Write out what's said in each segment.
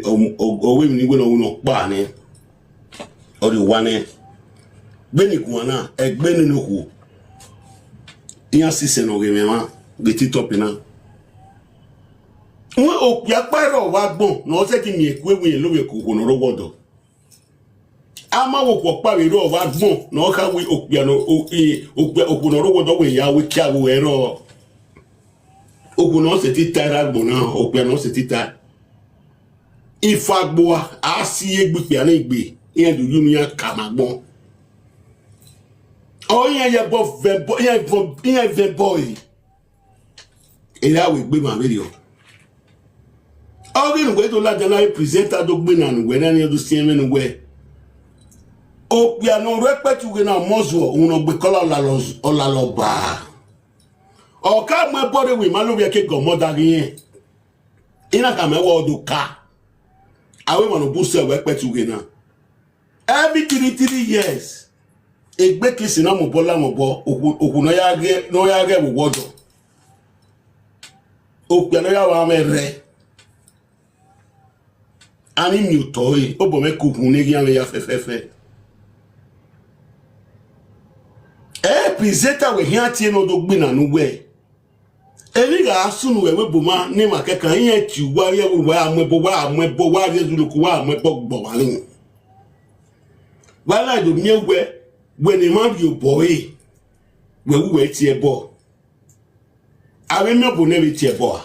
owe mi ni we no pa ni o de wane beni kuana egbeni no ku iya sise no ge mema ge titop na won opia paro wa gbon no se ti mi eku ewu yen lo we ku no rogodo ama wo ko pa we ro wa gbon no ka we opia no opia oku no rogodo we ya we kia wo ero oku no se ti tara gbon na opia no se ti ta ifagbo asi egbipia na igbe yen do yunu ya kamagbon oh yeah boy yeah boy ila we gbe ma video oh we to la jana presenter do gbe na we na ni do see me no we o pia no respect we na mozo uno gbe kola la lo ba o ka mo body we ma lo bi ke go moda yin ina ka me wo do ka awe mo no bu se we respect we na every 3 years egbe kisi na mo bola mo bo oku no ya ge wo wodo oku no ya wa mere ani mi utoi obo me ku hun ni ya fefefe presenter we hian tie no do gbe na nu we eni ga asunu we boma ni makeka yin ti wa ye wa amebo wa ye zuluku wa amebo gbo wa ni wala do mi when a man you boy we wait here boy I remember never here boy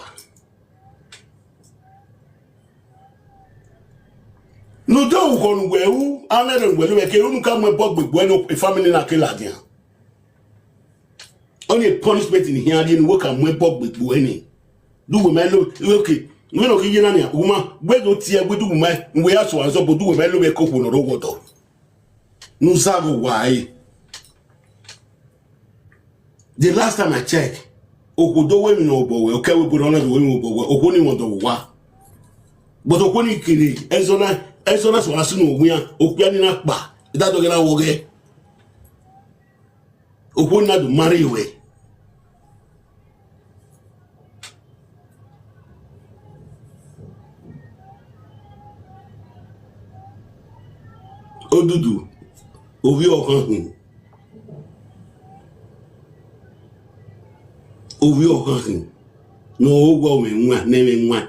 no do go we who anere we we ke unu ka mo boy gbegbo no family na ke ladian only punishment in here dey no ka mo boy gbegbo any do we melo okay we no ki yina ni uma we do tie we do we aso aso bo do we melo we ko no ro wodo no sabe why. The last time I checked, Okudo we no bowe, okay we put on the way we bowe, Okoni won't wa. But Okoni kiri, Ezona so asunu we are Opiani na ba. That do gena woge. Okoni na do marry we. Odudu, ovi okan. Ovi okan no ogwo me nwa na me nwa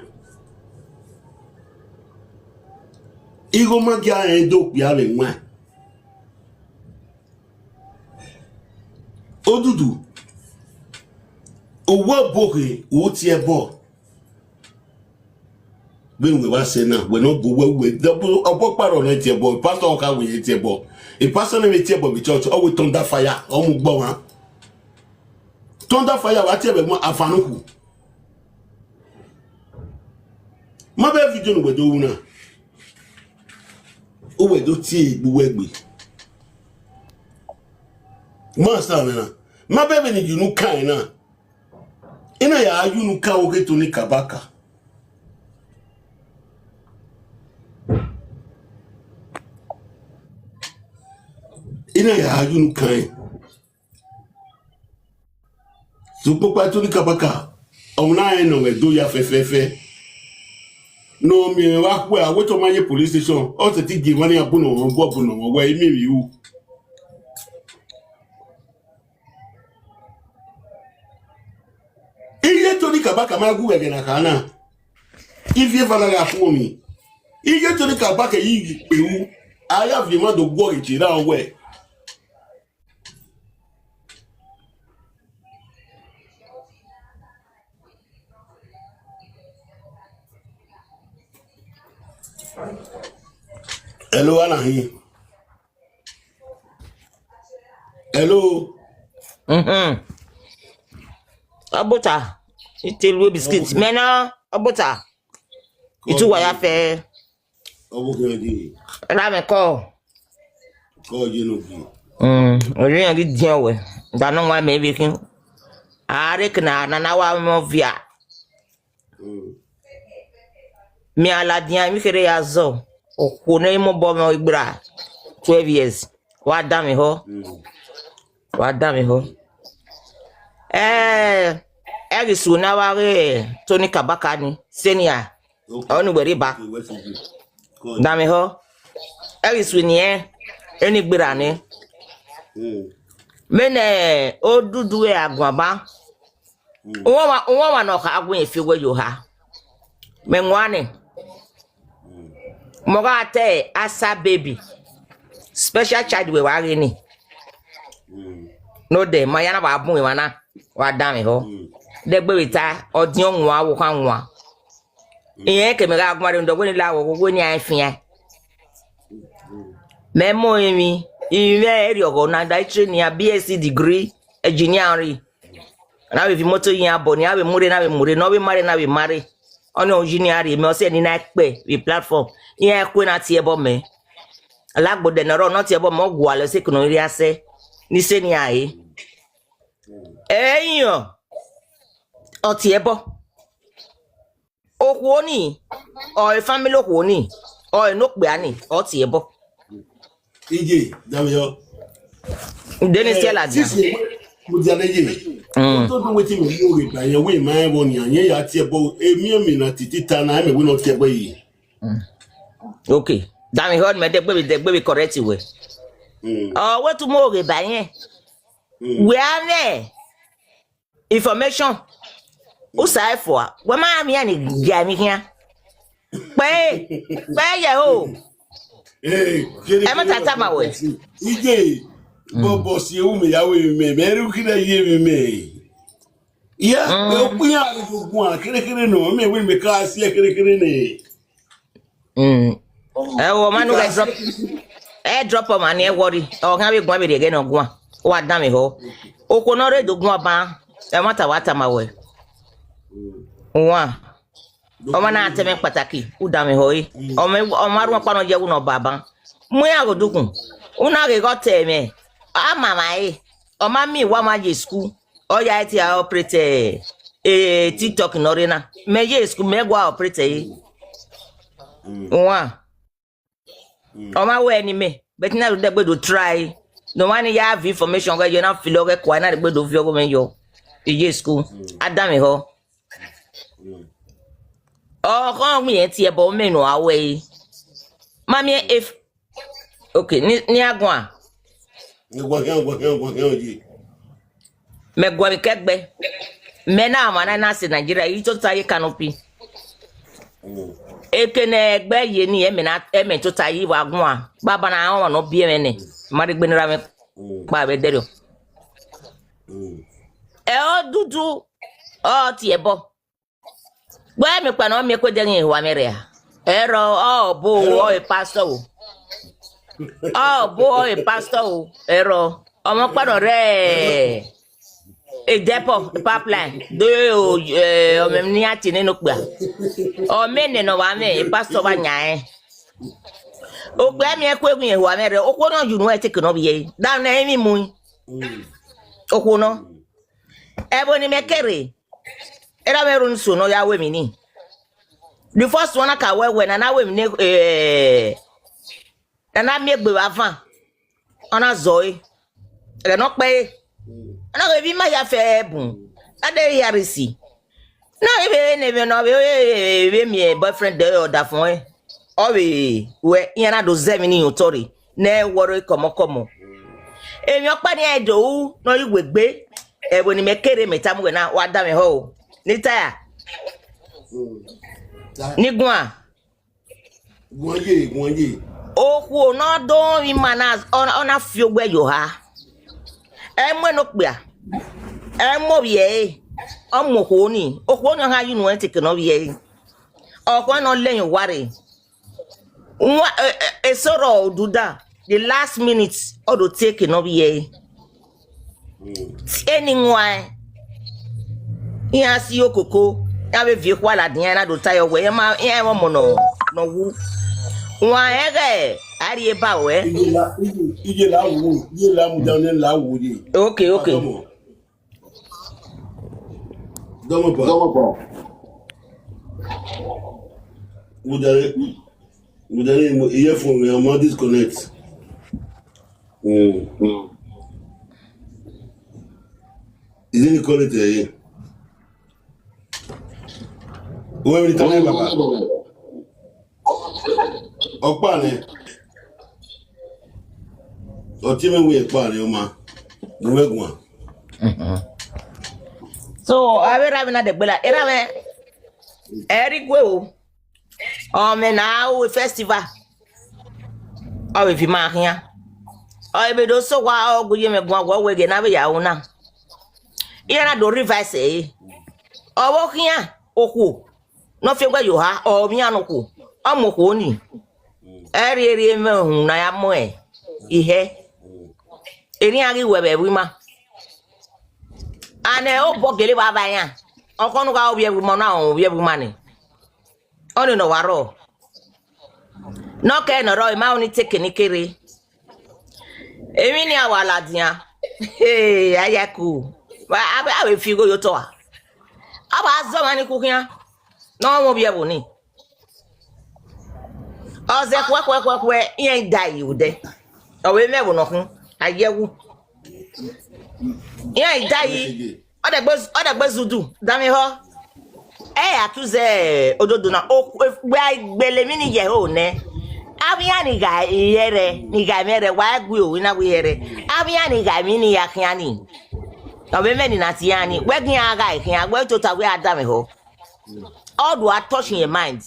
igo magia endo pia le nwa Odudu owo boke wo ti e bo be we wa se na we no bo we double obo paro na ti e bo pastor ka we ti e bo e pastor na me ti e bo bi church o we thunder fire o mu gbo wa thunder fire wa ti e be mo afanuku ma be video no gbedo wu na o we do ti igbu egbe master na ma be be ni yunu kan na ina ya yunu ka o ke to ni kabaka ina ya yunu kan Supo pa to ni kabaka ona eno we do ya fefefe no mi wa ku a we to maye police station o se ti give money abuno won bo abuno won wa emi wi u iye to ni kabaka ma gu we na kana if you ever la fun mi iye to ni kabaka yi pe u aya vi ma do gwo ri ra we Hello, Anahi. Hello. Abuta. It's biscuits. Mena. Abuta. It's what I feel. Rame call. Call you no. Really deal with. That no one maybe can. I reckon na more via. Me ala dia mi kere ya zo. Okune mo bo mo ibra 12 years wa da mi ho Erisu na wa re Tony Kabaka ni senior Onu gbere ba. Dami ho. Eri swinye. Eni gbera ni. Mene Odudu e agwaba. Uwa no ka agwen efiwe yo ha. Menwane. Moga ate asa baby. Special child we wari ni. No de mayana ba abun we wana. Wa dami ho. De gbe wita odion nwa wo kan nwa. Iye ke me ga agware ndo gwe ni lawo gwe ni afia. Memo emi iwe eri ogo na dai training a BSc degree engineering. Na we fi moto yin abo ni awe mure na we mure no we mare na we mare. Ono engineering me o se ni na pe we platform. Iye kwe na ti ebo me. Alagbode na ro no ti ebo mo gwa lo se kuno ri ase. Ni se ni aye. Eyan. O ti ebo. Okwo ni o family okwo ni o enokpe ani o ti ebo. Ije, Damio. Dennis Tiela dia. Mo dia leje. To do wetin me yo re ba yan we man won yan yan ya ti ebo emi na titi ta na me we no ti ebo yi. Okay. Dami hold me de gbe correct we. Oh, what to mo re ba yan. We are there. Information. Usai for. We ma mi ani ga mi hian. Pe ye o. Ema tata ma we. Ije. Bobo si o me ya we me ru kire ye me. Ya, o puya ru gun kire no me we me ka si kire ne. Wo manu ga drop. Drop o man e worry. O kan be gun be de ge no gun. O wa dan mi ho. O ko no re do gun ba. E mata wata ma we. Wa. O ma na ateme pataki. U dan mi ho yi. O maru pa no je wu no baba. Mu ya go dukun. Una ge go teme. Mama o mami wa ma je school. O ya ti a operate TikTok no rena. Me je school me gwa operate. Wa. O ma we ni me. But na do gbe do try. No one ya have information where you na feel okay kwa na gbe do fi ogo men yo. Je school. Adami ho. O kon mi e ti e bo me no awe. Mami if okay ni agwa. Ni gwa ji. Me gwa mi kegbe. Me na amana na se Nigeria yi to tayi canopy. Ekene egbe ye ni eme to tayi wa gwa. Baba na awon no bi eme ne. Mari gbe nira me pa be derio. Odudu o ti ebo. Gba mi pa no mi ko de yin wa mere a. Ero bo o e pastor. Boy, pastor, ero. Omo paro re. E depo, pipeline. Do o mem ni ati ninu gba. O mene no wa me, pastor ba nya O gba mi ekwegun e wa me re. O ko no ju no e take no biye. Da na emi mu. O ko no. Ebo ni mekere. Era me run so no ya we mi ni. The first one ka we na we mi ni na mi egbe wa fan ona zoe e no pe na go bi ma ya fe bun ade yarisi na e ne no be mi boyfriend de order fun e o we yan na do zemini utori na woro komo emi opa ni edo no iwegbe e bo ni mekere metamu na wa da me ho ni taya ni gwa Gwange. Okwu no do mi manas ona fi ogbe yo ha. Emo no pia. Emo biye. Omo ko ni. Okwu no ha yinu en take no biye. Okwu no leyin ware. Nwa soro Oduda. The last minute odo take no biye. Anyone. Iya si okoko. Ya be vie kwa la dia na do tayo we. Ya mo no wu. Wa ege ari eba we ije la mu down la wo je. Okay Domo pa udare mo earphone me am disconnect. Is it connected here? Where we turn baba? Okpane. Otime we ekpane oma. Nwegwa. So I will have another bella. Era Eric Will. Me now festival. Oh, if you mark here. I be do so wow, good you me go we get na be ya una. Here do revise eh. O wo here oku. No fe gba yo ha o mi anoku. Amoko ni. Eri me hu na ya mo e. Ihe. Eri agi we be wi ma. Ane o bogele baba ya. Okonu ga obi wi mo na o bi wi ma ni. Oni no waro. No ke no ro ma oni take ni kere. Emi ni awala dia. Hey, ayaku. Ba abe figo yo to a. Aba azo mani kukia. No mo bi wi ni. Oze kwa yen dai you de. O we me wo no hun. Ayewu. Yen dai. Oda gbezudu. Dami ho. Accuse Odudu na gbele mi ni ye ho ne. Abia ni ga yere ni ga mere wa gbe o na we yere. Abia ni ga mi ni ya kian ni. O be me ni na ti ani. We gin aga kian agbe to ta we adam ho. All do touch in your mind.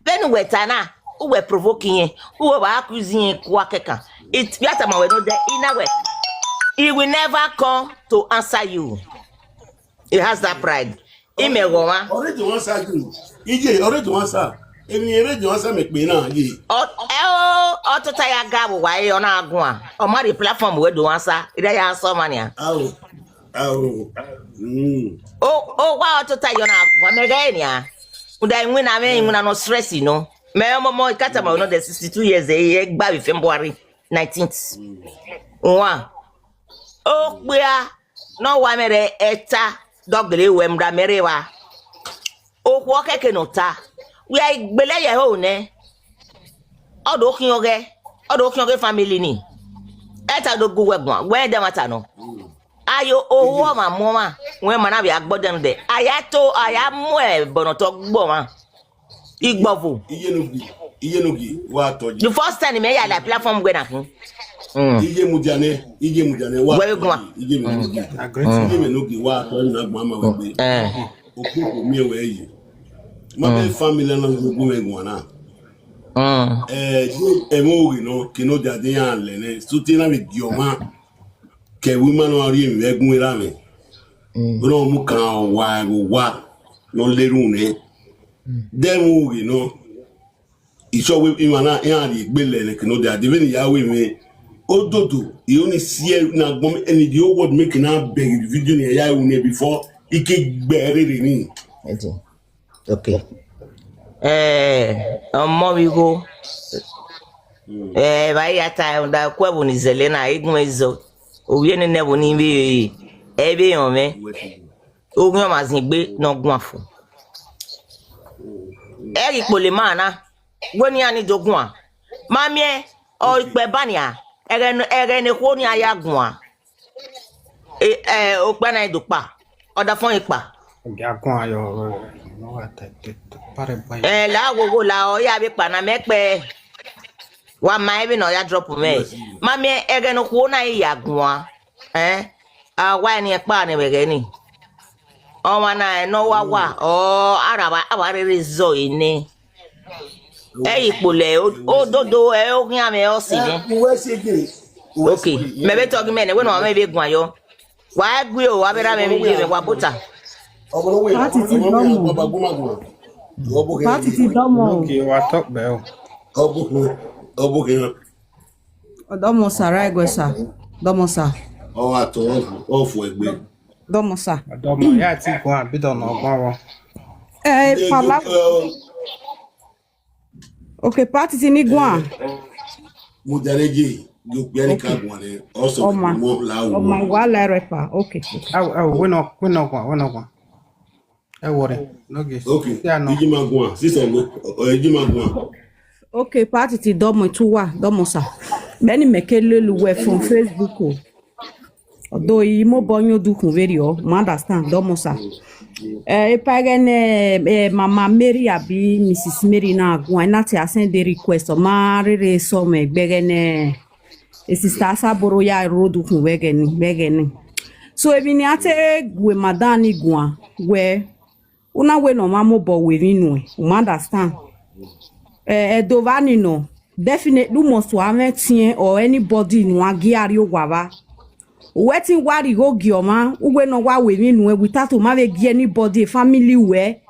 Then we tana who were provoking who were accusing kwakeka. It yata ma we no there in a way. He will never come to answer you. He has that pride. Imegoma. Already one side. Ije already one side. Emi already one side make me na ye. To tire gabu why on agwa. O ma the platform we do answer. Ida ya answer mania. Oh wow to tire on agwa mega enia. Uda win na me no stress no. Me mo kata ma no the 62 years e gba be February 19th. Nwa. O gbe no wa mere eta dogle we mra mere wa. O kwo keke no ta. We are gbele ye ho ne. Odo kinyoge family ni. Eta do go we gwan. We dem ata no. Ayo owo ma mo ma. We ma na be agbodem de. Aya mo e bono to gbo ma. Igbofu. Iye no gi wa toji. The first time me ya la platform gbe na fun. Ije mujane wa. We gwan. Ije me no gi wa to na gwan ma we gbe. Okoko mi we yi. Ma be family na go we gwan na. Emo no kino de adiyan le ne. Sutina be gioma. Ke woman no ari mi egun ira mi. Bro mu kan wa no leru ne. Dem we no. Iso we imana yan ri gbele ne kino de adiyan ya we mi. Odudu, you only see na gbom any the word make na beg video ne ya we before ike gbere ni. Okay. We go. By ya time da kwebu ni zelena igun ezo. Owie ni nebo ni bi ebe yon me. Ogun yo mazin gbe no gun afo. Eri pole mana. Woni ani dogun a. Mamie o ipe bania. Ere ne ko ni ayagun a. O pa na idupa. Oda fon ipa. Yagun ayo no wa pare bai. La gogo la o ya be pa na mepe. Wa mai bi no ya drop me. Mami ege no ko na yagun a. Wa ni pa ni wege ni. O wa na no wa o araba abarere zo ini. Ipole ododo o kin ame o si ni. Okay. Me be talk me ne we no ma be gun ayo. Wa gbe o wa be ra me bi me wa bota. Atiti domo. Okay, wa talk be o. Domo sara egwesa. Domo sa. O ato ofu egbe. Domo sa. Domo ya ti gwan abi do no gwan wo. Pala. Okay, Atiti ni gwan. Mo dareje yo pe ni ka gwan ni. Also mo la wo. O ma wa la repa. Okay. We no gwan. E worry. No ge. Okay. Iji ma gwan. Sister me. Iji ma gwan. Okay, Atiti domo tuwa, domo sa. Beni mekele luwe from Facebook o. Odo yi mo bonyo dukun very o, ma understand domo sa. Epagene Mama Mary abi Mrs. Mary na gwa na ti send the request o ma rere so me gbegene sister Saboro ya road ku wegeni. So ebi ni ate gwe madani gwa we una we no mamo bo we ninu you understand dovani no definitely must have tien or anybody no agiari ogwaba wetin wari go gioma ugwe no wa we ninu without to ma be anybody family we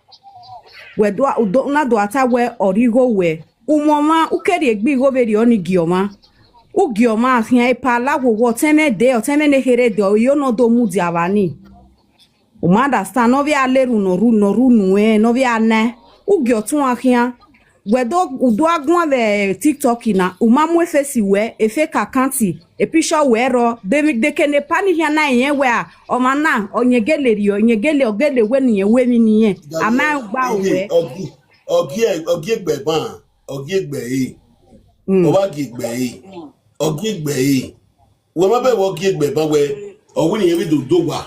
do na do ata we origo we umoma ukeri egbi go be oni gioma ugioma afian ipa lawo teme de o teme ne here de o yo no do mu di avani o ma understand no via leru no ru nu no via ne ugio tun afian we do agun be TikTok na o ma mu efesi we efe kakanti e picture we ro de kene pani hia na yen we a o ma na onyegeleri onyegele ogele we ni yen we mi ni yen ama gba we ogi egbe yi o wa gi egbe yi ogi egbe yi we ma be wo gi egbe ba we o wi ni yen bi do wa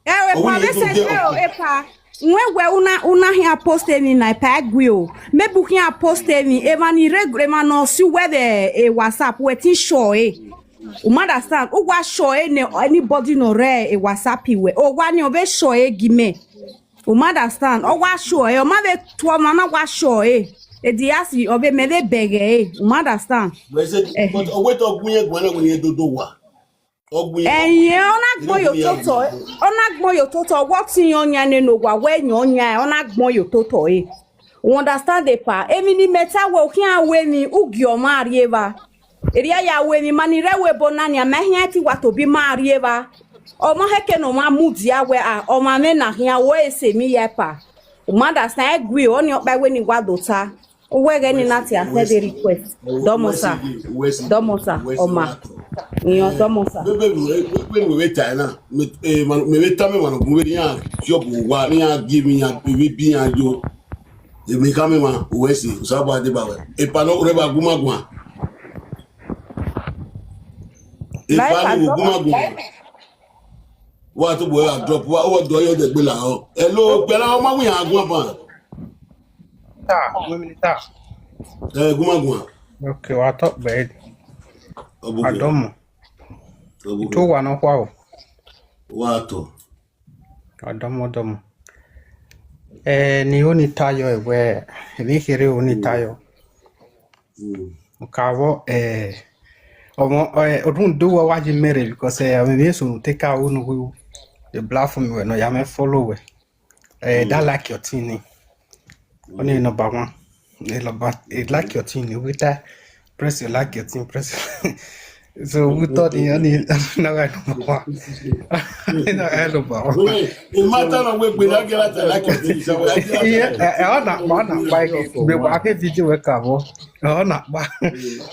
ewe kwa message epa nwewe una hia poste ni na pa agwio mebu hia poste ni emani regre ma no si we the WhatsApp we tin show o understand o wa show anybody no re WhatsApp we o wa ni o be show gime o understand o wa show o ma be to ma na wa show di asi o be me be bege o understand but o we to gunye gwana we do wa ẹ̀yin ọ̀nà gbọ́n yóò tó tọ̀ wọ́n ti yan yan nínú wà wẹ́ yan ọ̀nà gbọ́n yóò tó tọ̀ ẹ̀ you understand the pa èmi ni mẹ́ta wẹ̀ kí àwẹ̀ mi ugi ọ̀ máa rí eva èrè ayé àwẹ̀ mi mà ní rẹ́wẹ̀ bọ̀ náà ni àmẹ́hìn ti wà tó bí máa rí eva ọmọ hẹ́kẹ́ ní ọmọ amúdi àwẹ̀ à ọmọ amẹ́nà hìn àwọ̀ èsè mi yẹ pa you understand ẹ̀ gbé ọ̀ ní ọ̀pá ẹ̀wẹ̀ ní wà dọ̀ta owó ẹ̀gẹ́ ní láti accept the request dọ́mọ̀sà ọmọ ìyàn dọ́mọ̀sà. Bẹ́ẹ̀ ni wẹ́ẹ́ tà náà mẹ́wẹ́ tá mẹ́wàá nù wẹ́ẹ́ ní yà ṣọ́ọ̀bù wa ní yà gé mi yà bí yà jó èmi ká mẹ́wàá wẹ́ẹ́ sì sábà dé bàwẹ̀ ìpàdé rẹ̀ bá gúnmàgùn à ìpàdé gúnmàgùn wà á tó bọ̀ ẹ́ àdọ́pù wà ó dọ̀ ẹ́ dẹ̀gbẹ́ là ọ́ ẹ̀ ló pẹ̀lú àwọn máwùn yà gún àbá. Gúnmàgùn à. Okay, wa top bed. Adomo. To wa no kwa o. Wa to. Adomo. Ni oni tayo ewe. Ebi kere oni tayo. Okawo omo odun do wa waji mere because me be so take out no the platform we no ya me follow we. That like your thing. Only number one. Like your thing with that. Press you like your thing, press. So we thought you need now I don't know. I don't know. It matter of way we don't get like your thing. So yeah, not bike. We walk a video we cover. Not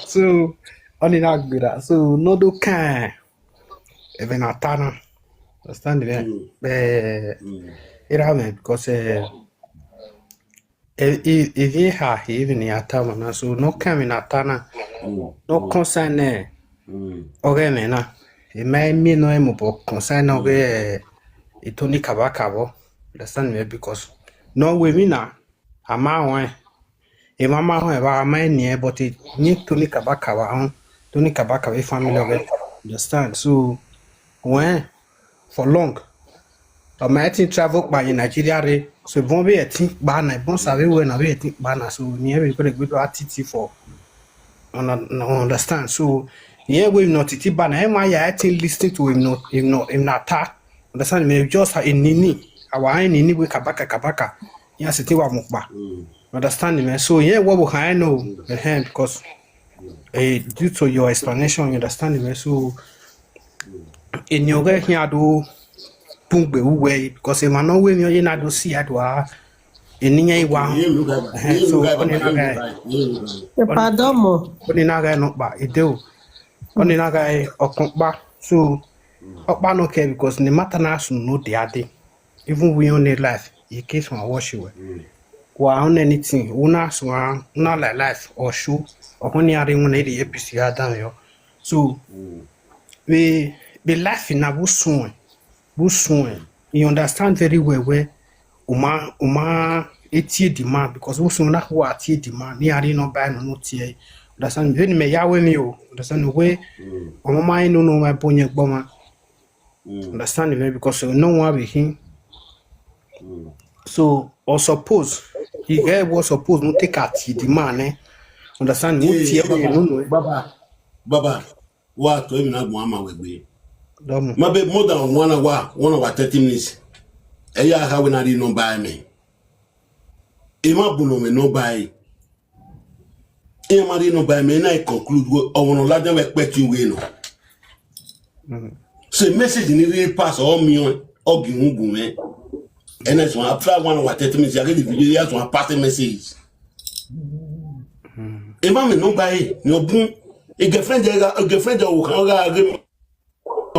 so only not good that. So no do can even a tana. Understand it? It happened because if you have even in Atama, so no coming Atana, no concern. Okay, man, it may mean no emo concern of a Tony Kabakabo. Understand me because no women are a man. A mamma, however, a man near, but it need Tony Kabakawa, Tony Kabaka family of it. Understand? So when for long. Matin travel by Nigeria, so bon be a think banner, bon savez when I be a think banner, so near we could go to Atiti for understand. So here we not Titi banner, I think listening to him not ta understand me just a nini, our nini we kabaka, yes, it was mukba. Understand me, so yeah, what I know the hand because due to your explanation, you understand me, so in your way here do. Pungbe uwe because man no we me na do see adwa eninya iwa so oni na ga pardon mo oni na ga no ba ideo oni na ga okunpa so okpa no care because no matter na so no dey ade even we on life you case one wash we wa on anything una so una like life or show or oni are when dey episode adan yo so we be life na busun you understand very well where uma etie demand because we soon na who atie demand ni ari no buy no tie understand when me yawe me o understand way omo man no my bonye gboma understand me because no one be him so or suppose he guy was supposed no take atie demand understand no tie no Baba, what to even have mama with me? Dom Maybe more than 1 hour, 1 hour 30 minutes. Eya how we not no buy me. Ema buno me no buy. Ema no buy me na conclude we owono laden we petu we no. So message ni really pass all me on ogungun me. And that's one after 1 hour 30 minutes I get the video as one pass message. Ema me no buy no bun a girlfriend who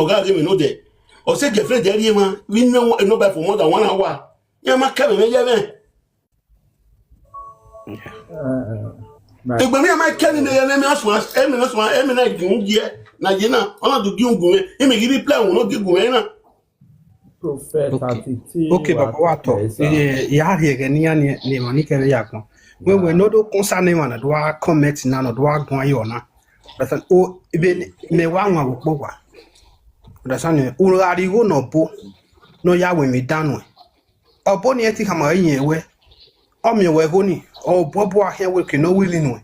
can give me no day. Or say girlfriend there man we no buy for more than 1 hour. Ya ma ka me ya me. Egbemi am I telling the enemy as once, emi na gungie na jina, ona do gungun e me give plan no gungun na. Prophet Atiti. okay baba wato ya here ni ani ni mani kere yakon we no do concern man do comment na no do agun ayo na that o ibe me wa nwa wo wa understand o ari go no bo no ya we me danu obo ni eti kama yin we o mi we go ni o bobo ahia we ke no willing no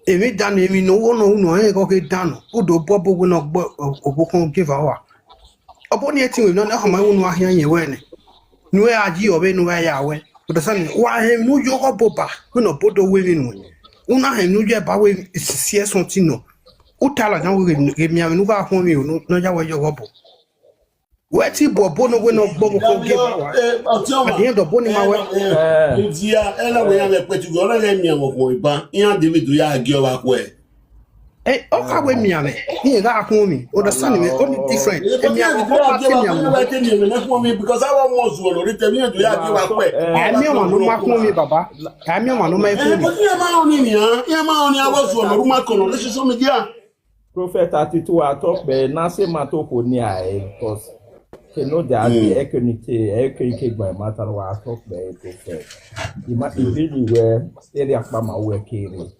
emi danu emi no wo no e go ke danu o do bobo we no gbo obokun give our obo ni eti we no na kama wo no ahia yin we ni nu e aji obe nu e ya we understand wa hem nu yo go boba we no bodo we ni una hem nu je ba we sie something no utala na we mi am nu ba ho mi no ja we yo go bo we ti bobo no we no gbo ko give our at the end of boni ma we Dia ela we am petu go na mi am ko iba yan David ya agi o wa ko e o ka we mi am ni ga ho mi understand me only different mi am ko pa ti mi am because I want more so lo rite mi do ya agi wa ko e mi am no ma ko mi baba mi am no ma ko mi but ya ma oni ni ya ma oni awo so lo ma ko no le so media Prophet Atiti wa talk be na se ma to ko ni because que no da equity by matter wa talk be prophet the ma really where area pa ma we kere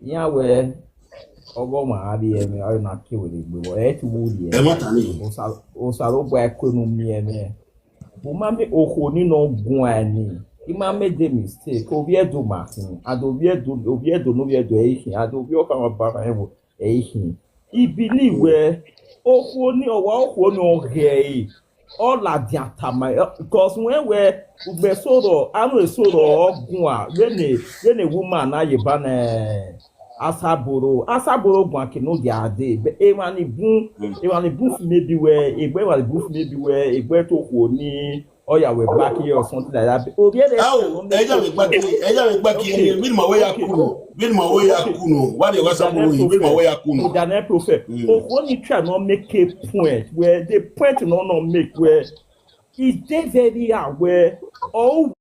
ya we ogo ma abi emi o na ke we gbe wo ti wo di e mata ni o sa ro gba economy emi o ma me oko ni no gun ani I ma me de mistake obi edo martin adobi edo no bi edo ehin adobi o ka ma ba ewo ehin I believe where oko ni oge all la diatama because when we be soro anu soro ogun a when a woman na ye ba na asaboro gun kinu di ade e ma ni bun maybe where egbe wa bun maybe where egbe to ko ni oya we back here or something like that obi e eja me gba ki bi ma we ya kuno what the wasaboro bi ma we ya kuno Daniel prophet only try not make a point where the point no make where is they very aware all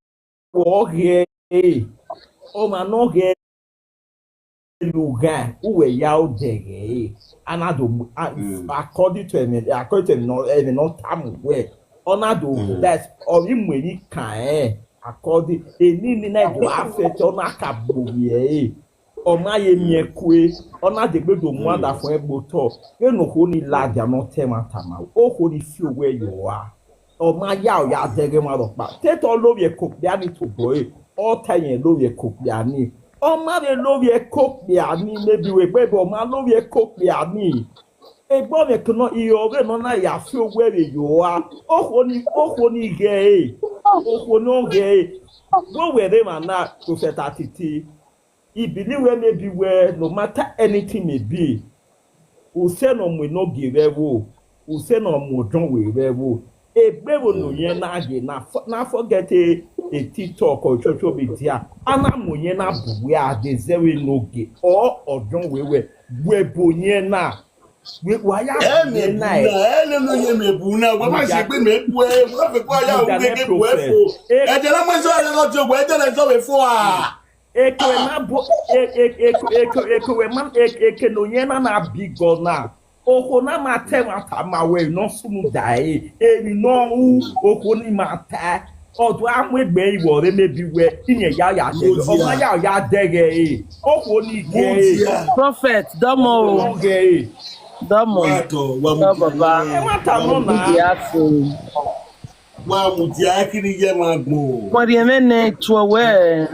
here oh man no here lugar uwe yao dege anado according to no time where onado that or imweni kan according eni na do affect onaka bowie ọma ye mi ekwe ona de gbedo mu ada fun egboto enu ho ni laja no tematama o ho ni fi owe yo a ọma ya o ya dege ma ro pa teto lo ye kopia ni to boy all time lo ye kopia ni ọma de lo ye kopia ni maybe we gbe ọma lo ye kopia ni egbo me kono iyo we no na ya fi owe yo a o ho ni ge o ho no ge wo we re ma na Prophet Atiti I believe where maybe where no matter anything may be, who say no we no give ewo, who say no mo don we ewo. E bewo no yen na age na forget a TikTok or social media. Ana mo yen na buwe a de zewe no ge or odon we bo yen na. We wa ya yen na e no yen me bu na wa ma se pe me bu e wa fe kwa ya o gege bu e fo. E je la mo so le lo jo we je le so we fo a. Eke no yena na bigo na oko na mata mata ma we no sunu dai eri no u oko ni mata odo amu egbe iwo re mebi we tinye ya de o ma ya dege oko ni ge Prophet, no Domo, ge Domo, Wato, Baba, mata no na Biafo. wa mutia kiri je magbo. What do you mean to aware?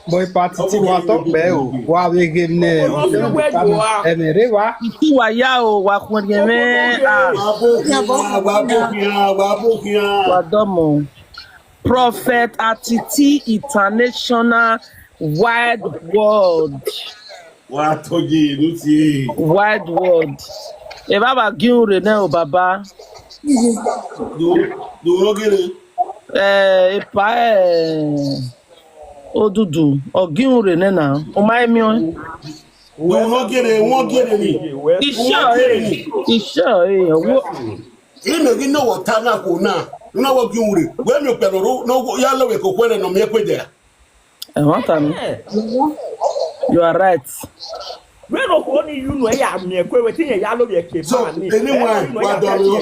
boy party ti wa to pe o wa we game ne o se mo ta mo e me re wa Iti wa ya o wa kwa di me wa Domo. Prophet Atiti International Wide World. Wato je luti. Wide World. E baba giure ne o baba. Do no gere. Odudu ogiure ne na o mai mi o. Do no gere, won gere ni. Isha wo Ino gi no wota na ko na. Na wo gi ure. We mi peloro no ya lo we ko kwere no me kwede. what am you are right. we no ko ni you no ya me kwe we tinye ya lo ye ke So, ma ni anyone, wa do lo.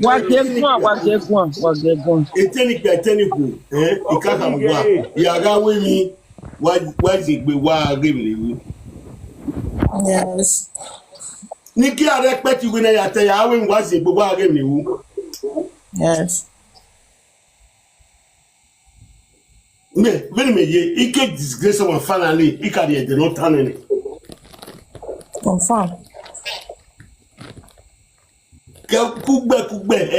Wa gegun. Eteni pe eteni ku, ikaka gba. Ya ga we mi wa ji gbe wa game lewu. Yes. Ni ki are pe ti we na ya te ya we wa ji gbe wa game lewu. Yes. Me ye ike disgrace one finally ikari e de no tanene. Confirm. Ke kugbe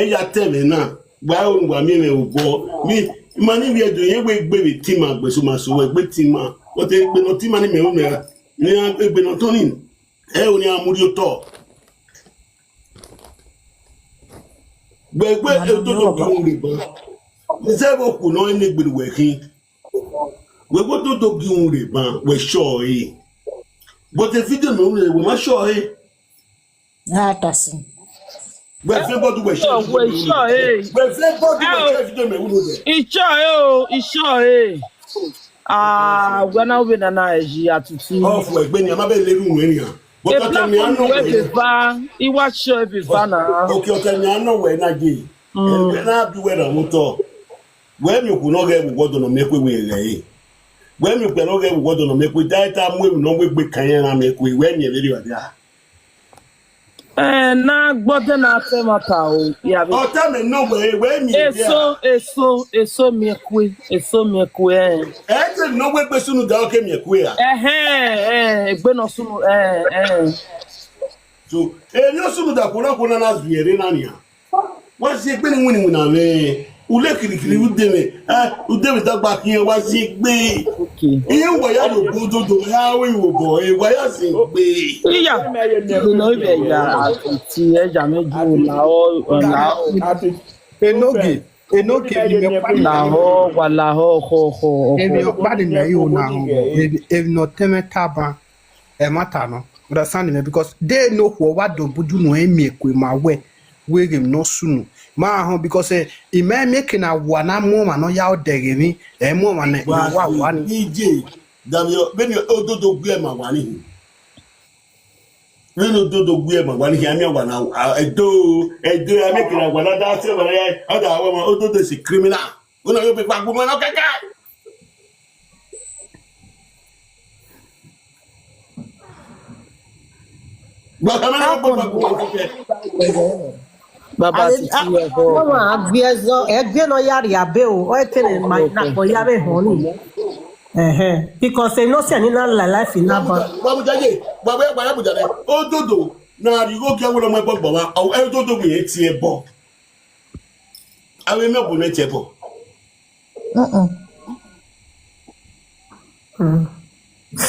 ya tele na gba o gba mi me ogo mi mani bi edo yen we gbe bi ti ma gbe so ma so we gbe ti ma o te gbe no ti ma ni me o me ni gbe no to ni o ni amuri o to gbe e to to ki un re ba se bo ku no ni gbe we kin we go to ki un re ba we sure e but the video no we ma sure e That's we fe bodu we sure We sure we fe bodu we sure video me wo de Isha wana we na eji Atiti. off we gbe ni ma be leru nwe ni an but E o te mi platform anu we we be ba, iwa sure be ba na. okay o te mi anu we na ge e na bi we na moto we mi ku no ge bu godo no mekwe we re yi we mi pe no ge bu godo no mekwe data mu e no we gbe kan yan na mekwe we ni le ri wa dia Na gbode na temata o. Ya be. o te me no we mi dia Eso miekwe. e te no we gbe sunu da o ke mekwe a Egbe no sunu so e ni o sunu da ko na zuere na ni a wa si gbe ni wini na me ule kirikiri udeme dagba kin wa si gbe Okay. iye wo ya do gododo ya we wo bo e wa ya si gbe Iya. No be ya Atiti eja meju la o. enoge bi me pa La ho wala ho. e bi o pa de na you na ho e no teme taba e mata no understand me because they know what do buju no e me kwe ma we game no sunu ma ho because e me making a wana mo ma no ya o dege ni e mo ma na wa ni DJ Damio beni ododo gbe ma wa ni nínú ododo gbe ma wa ni ya mi wa na edo ya make na wa na da se wa ya oda àwọn ọmọ ododo si criminal una yo be pa gbo mo na keke gba ka me na gbo Baba Atiti ho. Mama agbezo egbe no yari abe o tele na ko yare hon ni. Because no se ni na life na ba. wa mu jaje wa be pa ya bu jare ododo na ri go ke wo mo gbogbo wa o ododo mi e ti e bo awe me bu ne ti e bo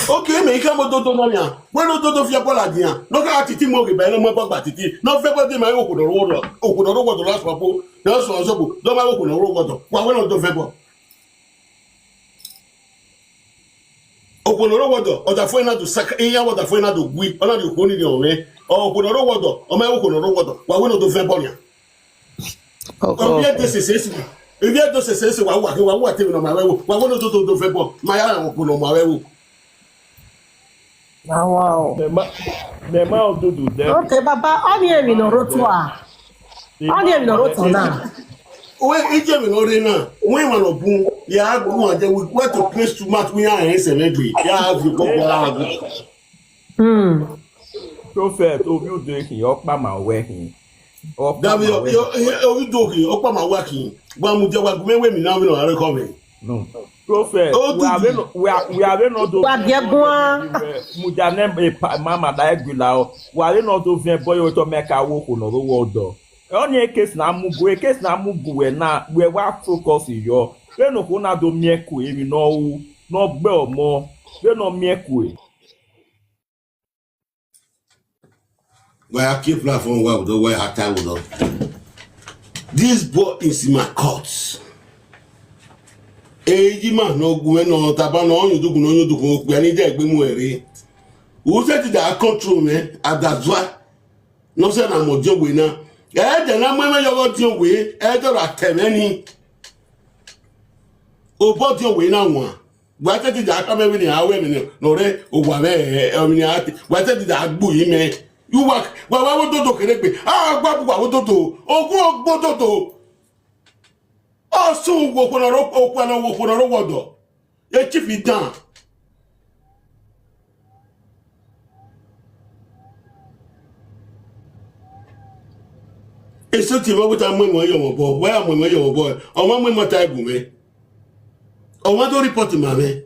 okay me ka mo dodo no ya we no dodo fi bola dian no ka Atiti mo ge ba no mo gbagba Atiti no fe bo de ma okudo ro last papo no so bu do ma okudo ro godo wa we no do fe bo okudo ro godo o da fo ina do saka iya wo da fo ina do gui ona de ko ni de ore okudo ro godo o ma okudo ro godo wa we no do fe bo ya o bien de sesesi e bien de sesesi wa te no ma we wo wa we no do fe bo ma ya okudo ma we wo Wow. Mema Odudu there. Okay, Baba, only a minorotua. Only a minorotua now. When each of Norena, when one of whom you have one that we want to place too much, we are in cemetery. You have to go. Prophet, you doing your mama working. That you do, open my working. One would go with me now, we are coming. No. Prophet, we are not doing Mujane Mama Diagula, we are not doing boy to make a walk on the world. Only a case na mugu na we wa focus yo. We no ko na do mieku e no gbe omo. We no mieku. Why I keep platform well with the way I time with this boy is in my courts. Ejima no gwe no taba no you do we need to be more. Who said that control me at that why no say na mo job we na. The number you got your way, either at Temeni or bought your way now. What did that come every hour? No, or what did that boo me? You work, well, I would do correct me. Ah, what would do? Oh, go, do. Oh, so walk on a rope, open a walk on a water. Let you be done. It's so timid with a young boy. Where am I, young boy? Or one with my type of me. Or what to report to mammy?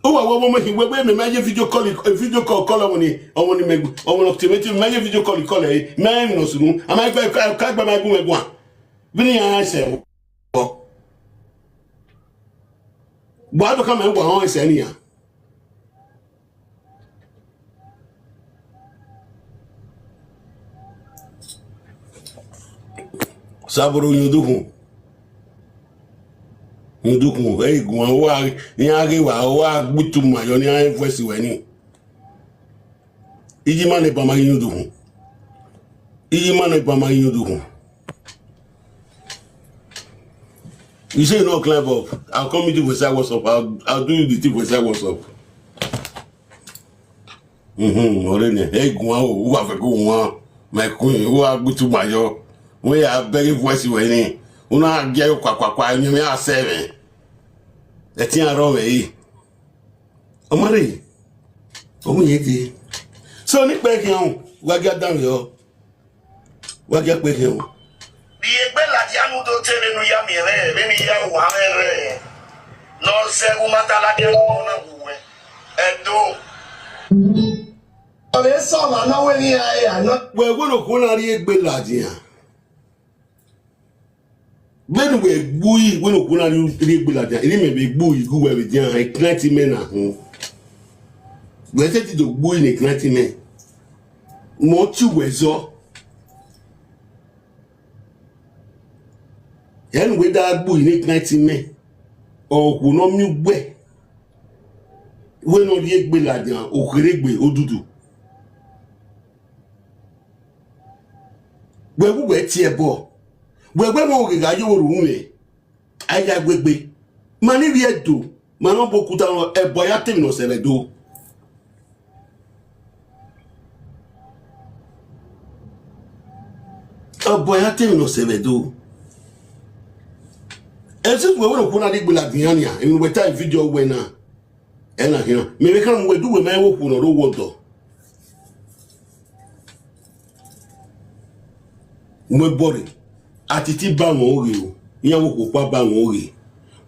Oh, I want to make me major video call colony. I want to make optimistic major video call colony. Man, no soon. I might cut by my woman one. Vinny, I say, why to come and go on? Any Saburo you do hey go wa ni age wa gbutu ma yo ni an voice we ni iji ma ne ba ma yin do you say no climb up I'll come meet you for side WhatsApp I'll do you the tip for side WhatsApp already hey go o wa fe go won my queen wa gbutu ma yo we are very voice we ni una get kwa ni me a 7 e ti an ro we yi omare omu yeti so ni pe kiun wa ga dan yo wa ga pe kiun bi egbe la ti anu to tere nu ya mi re be mi ya wa re no se u mata la de ko na buwe edo ole so la na we ni ya na we go no ko na ri egbe la ti yan when we bui when we kuna ri gbe la dia ri me be bui go we dia e 90 men na ho we say ti do bui ni 90 men mo ti we zo yan we da bui ni 90 men o ku no mi gbe we no ri gbe la dia o kere gbe Odudu we ti e bo gbegbe mo ge ga yo ru nwe aya gbegbe mani ri edo mano bokuta ebo ya temi no sele do ebo ya temi no sele do ese we wo ko na di gbela diania emi we ta video we na e na hina me be kan we du we mai wo ku no ro wodo mo bori Atiti ba won ore o yan wo ko pa ba won ore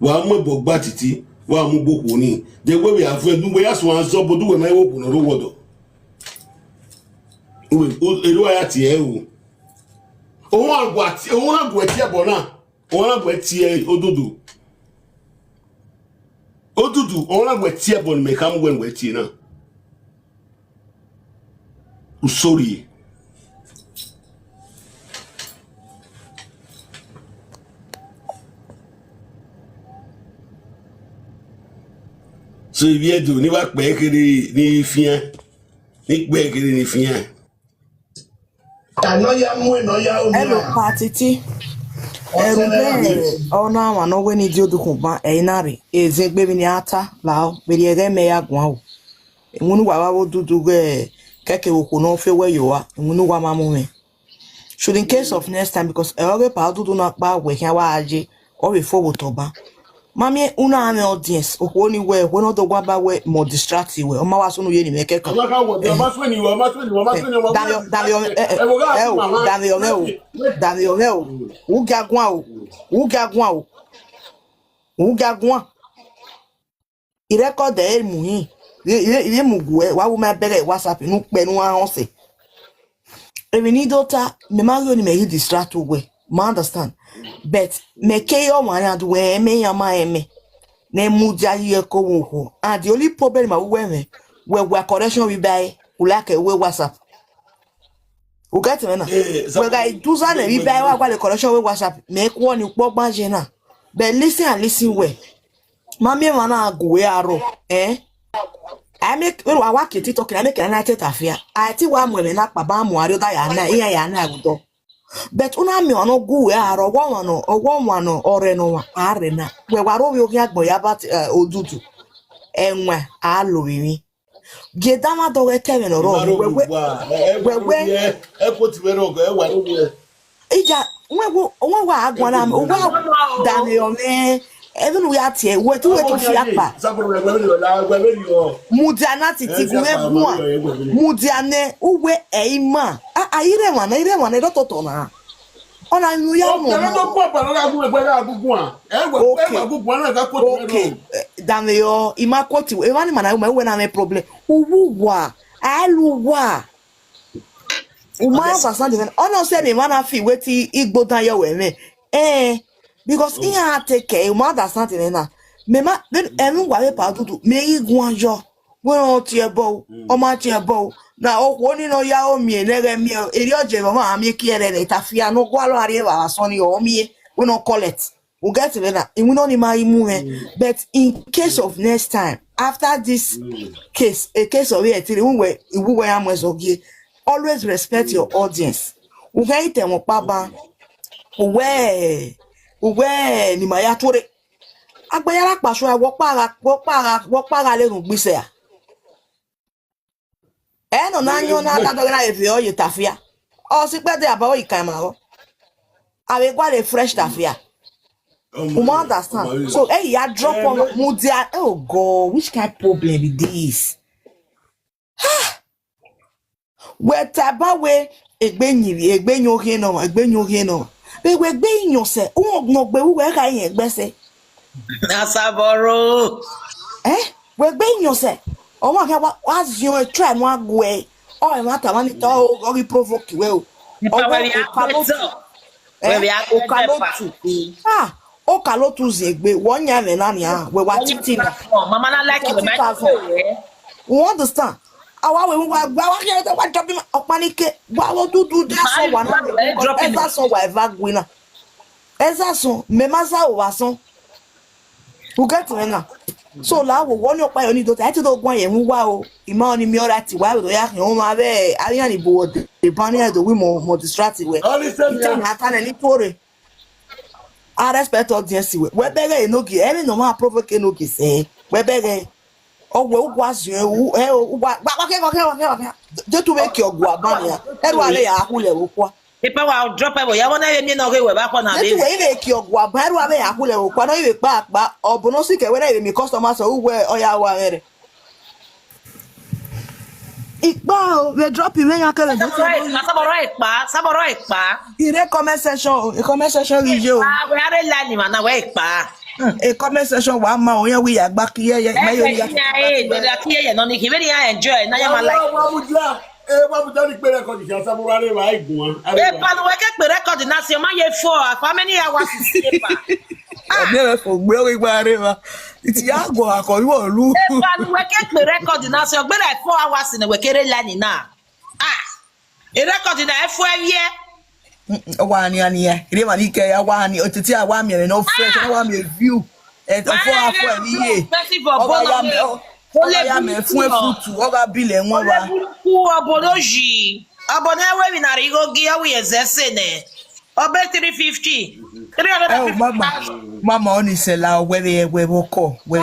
wa mo bo gba titi wa mu boku ni de we we afu edu we aso an so bodu we mai wo ku no ro wodo o ero aya ti e o won agwa ti e bo na won agwa ti e Odudu won agwa ti e bo ni me kam we ti na usori so if you do ni wa pe kiri ni fian ni pe kiri ni fian Hello, Atiti. Erube ona wa no weni di odukunba einari ezegbe mi ni ata lao beri ere me ya gwan o enwunu wa wo dudu keke woko no fe we yo wa enwunu wa mamu me should in case of next time because ere pa dudu na pa we kan wa aje o we fo wotoba mami una ame audience okwo ni we no do gwa ba we more distracted we o ma wa so no ye ni me keke Daniel Ugagwan irecord e muhin ile mugue wa wo ma bere WhatsApp nu pe nu ahun se emi ni dota me ma yo ni me yi distract we ma understand but me ke yo wan and we me yan ma eme na mu ja ye ko wo and the only problem ma we me we correction we buy ulake we WhatsApp o get me na we guy do za na we buy wa le correction we WhatsApp me ko ni po gbaje na but listen well mami mana agwe aro I make when I walk it talking I make an atafia I ti wa mo me na pa ba mo ari da ya na iya ya na agudo but una mi ono gu we aro ogwo no ore no wa are na we waro we ogi agbo ya bat odudu enwe alowiwi gedama do we tell me no ro we ija we wa agwa na we Daniel me even we at here we to fiapa mudiana titi gumebua mudiane uwe eima ayire wana do toto na ona nu ya mo okay Daniel imakoti e wani mana we na me problem uwa aluwa uma pasande ona say me mana fi weti igbodan yo we me because in a take care mother something na me ma enu wa pa dudu me igun ajo we o ti ebo o ma ti ebo na o ni no ya o mi elere mi eri oje mama mi ki ere le tafia no gwa lo ari wa so ni o mi we no collect we get it na we no ni ma imu but in case of next time after this case a case of here tiri we am ogie always respect your audience we get them pa uwe ni maya tore agbeyara paso wo para le run gbise a no na nyo na da do na efi o yitafia o si pe de abawo ikan ma ro awe gwa le fresh tafia you understand so ya drop on mudia oh god which kind of problem be this we tabawe egbenyin ohe no we gbe yan se o no gbe we ka yan gbese Asaboro we gbe yan se o ma ka wa zion try mo agwe o e ma ta mani to o ri provoke we o o kalotu zegbe won yan me na ni we wa titi na mama na like you understand awa we wa ke wa drop me opanike wa wo dudu da so wa na eza so wa evagwina eza so me masa o wa so you get me na so la wo won opa yo ni do ta ti do gwan yen wa o ima oni mi ora ti wa do ya kan o ma be ariyan ni bo de ban ya do we mo distracted we na ta ni tore I respect audience we bere enogi every normal provoke enogi say we bere ogwe ugwazu ugwa je to make your gwa bania eru ale ya akule okwa ipa wa drop e ya wona emi na we ba kwa na be we make your gwa ba eru ale ya akule okwa no iwe pa obuno sike we na iwe mi customer so ugwe oya wa mere ipa we drop me yan kele do saboro ipa ire comment section video we are la ni mana we ipa a comment section wa ma o yan we ya gba kiye me yo ya do da kiye no ni ki very enjoy na ya ma like wa bu jani pe record ti Asaboro are wa igun wa pa no we ke pe record na se ma ye for how many hours is paper me for gbe o gba are wa ti ya go akori wo lu pa no we ke pe record na se gbe like 4 hours ni we kere la ni na e record na e fo awie wa ni ire ma ni ke ya wa ni otiti awa mi no fresh wa mi view e to fo ni ye o ya me fun fruit o ga bile won wa ku oboloji abona we mi na rigo gi o ye zese ne Obe 350. Mama only say la where woko where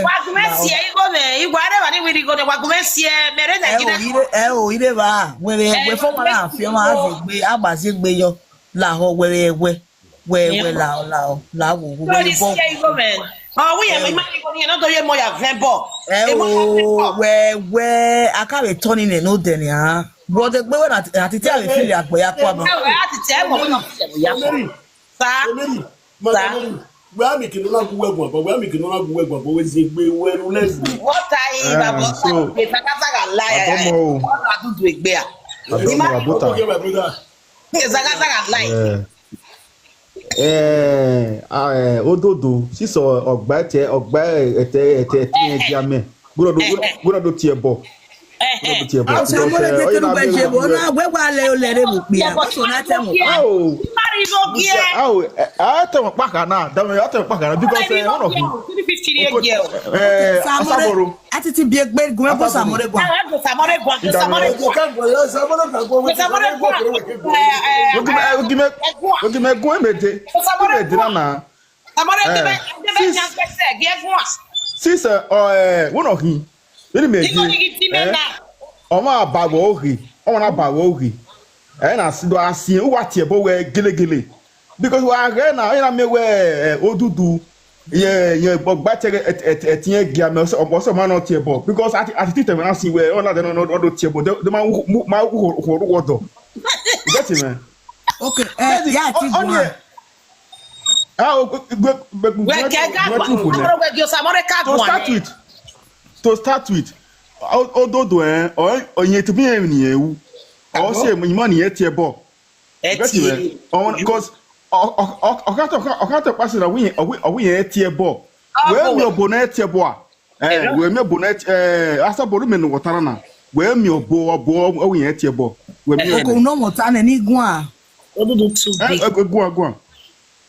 Wagumesia igo me igware wani wiri go de wagumesia mere na gina. Ire ba where for mara fi ma gbe agbaze gbe yo la ho where la wo So this year igo me. Oh we am imagine go ni no do ye mo ya 20 ball. Where I can't be turning it no then ya. But the way that Atiti I feel like boy akwa ba. Atiti e mo no ya. Sa. We are making no go work, but we are making no go work, but we say we let's go. What I babo so e saka lie. Odudu egbe a. Saka lie. Odudu sísọ ọgbà ẹtẹ ẹjàmẹ gbọ́dọ̀ do tiẹ̀ bọ̀. Ọ̀sẹ̀ mo lè gbé kí ló bẹ ṣe bọ̀ náà gbẹ́gbẹ́ alẹ́ olè rẹ̀ mọ̀ pé àkọsọ̀ náà tẹ̀ mọ̀ pa. Àtẹ̀wọ̀n pàkà náà dàmẹ́ àtẹ̀wọ̀n pàkà náà because one of you. Samore Atiti bí ẹgbẹ́ gun ẹgbẹ́ Samore gun. Ogime gun emete. Emete nana. Since one of you. Really me. Ọmọ àbàwọ̀ òhì ọmọ àbàwọ̀ òhì na sido asin o wa tie bo we gelegele because wa re na ina me we Odudu ye gbogba tere etin gia me so ma no tie bo because Atiti te na sin we o na de no do tie bo de ma wo get it man. Okay yeah ti one to start with Ododo onye to be ni ewu o se mo ni etie bo because okato pass na we etie bo we mi obo na etie bo a we mi obo na asa boru me no wotara na we mi obo we etie bo we mi ko no wotara na ni gun a Odudu too big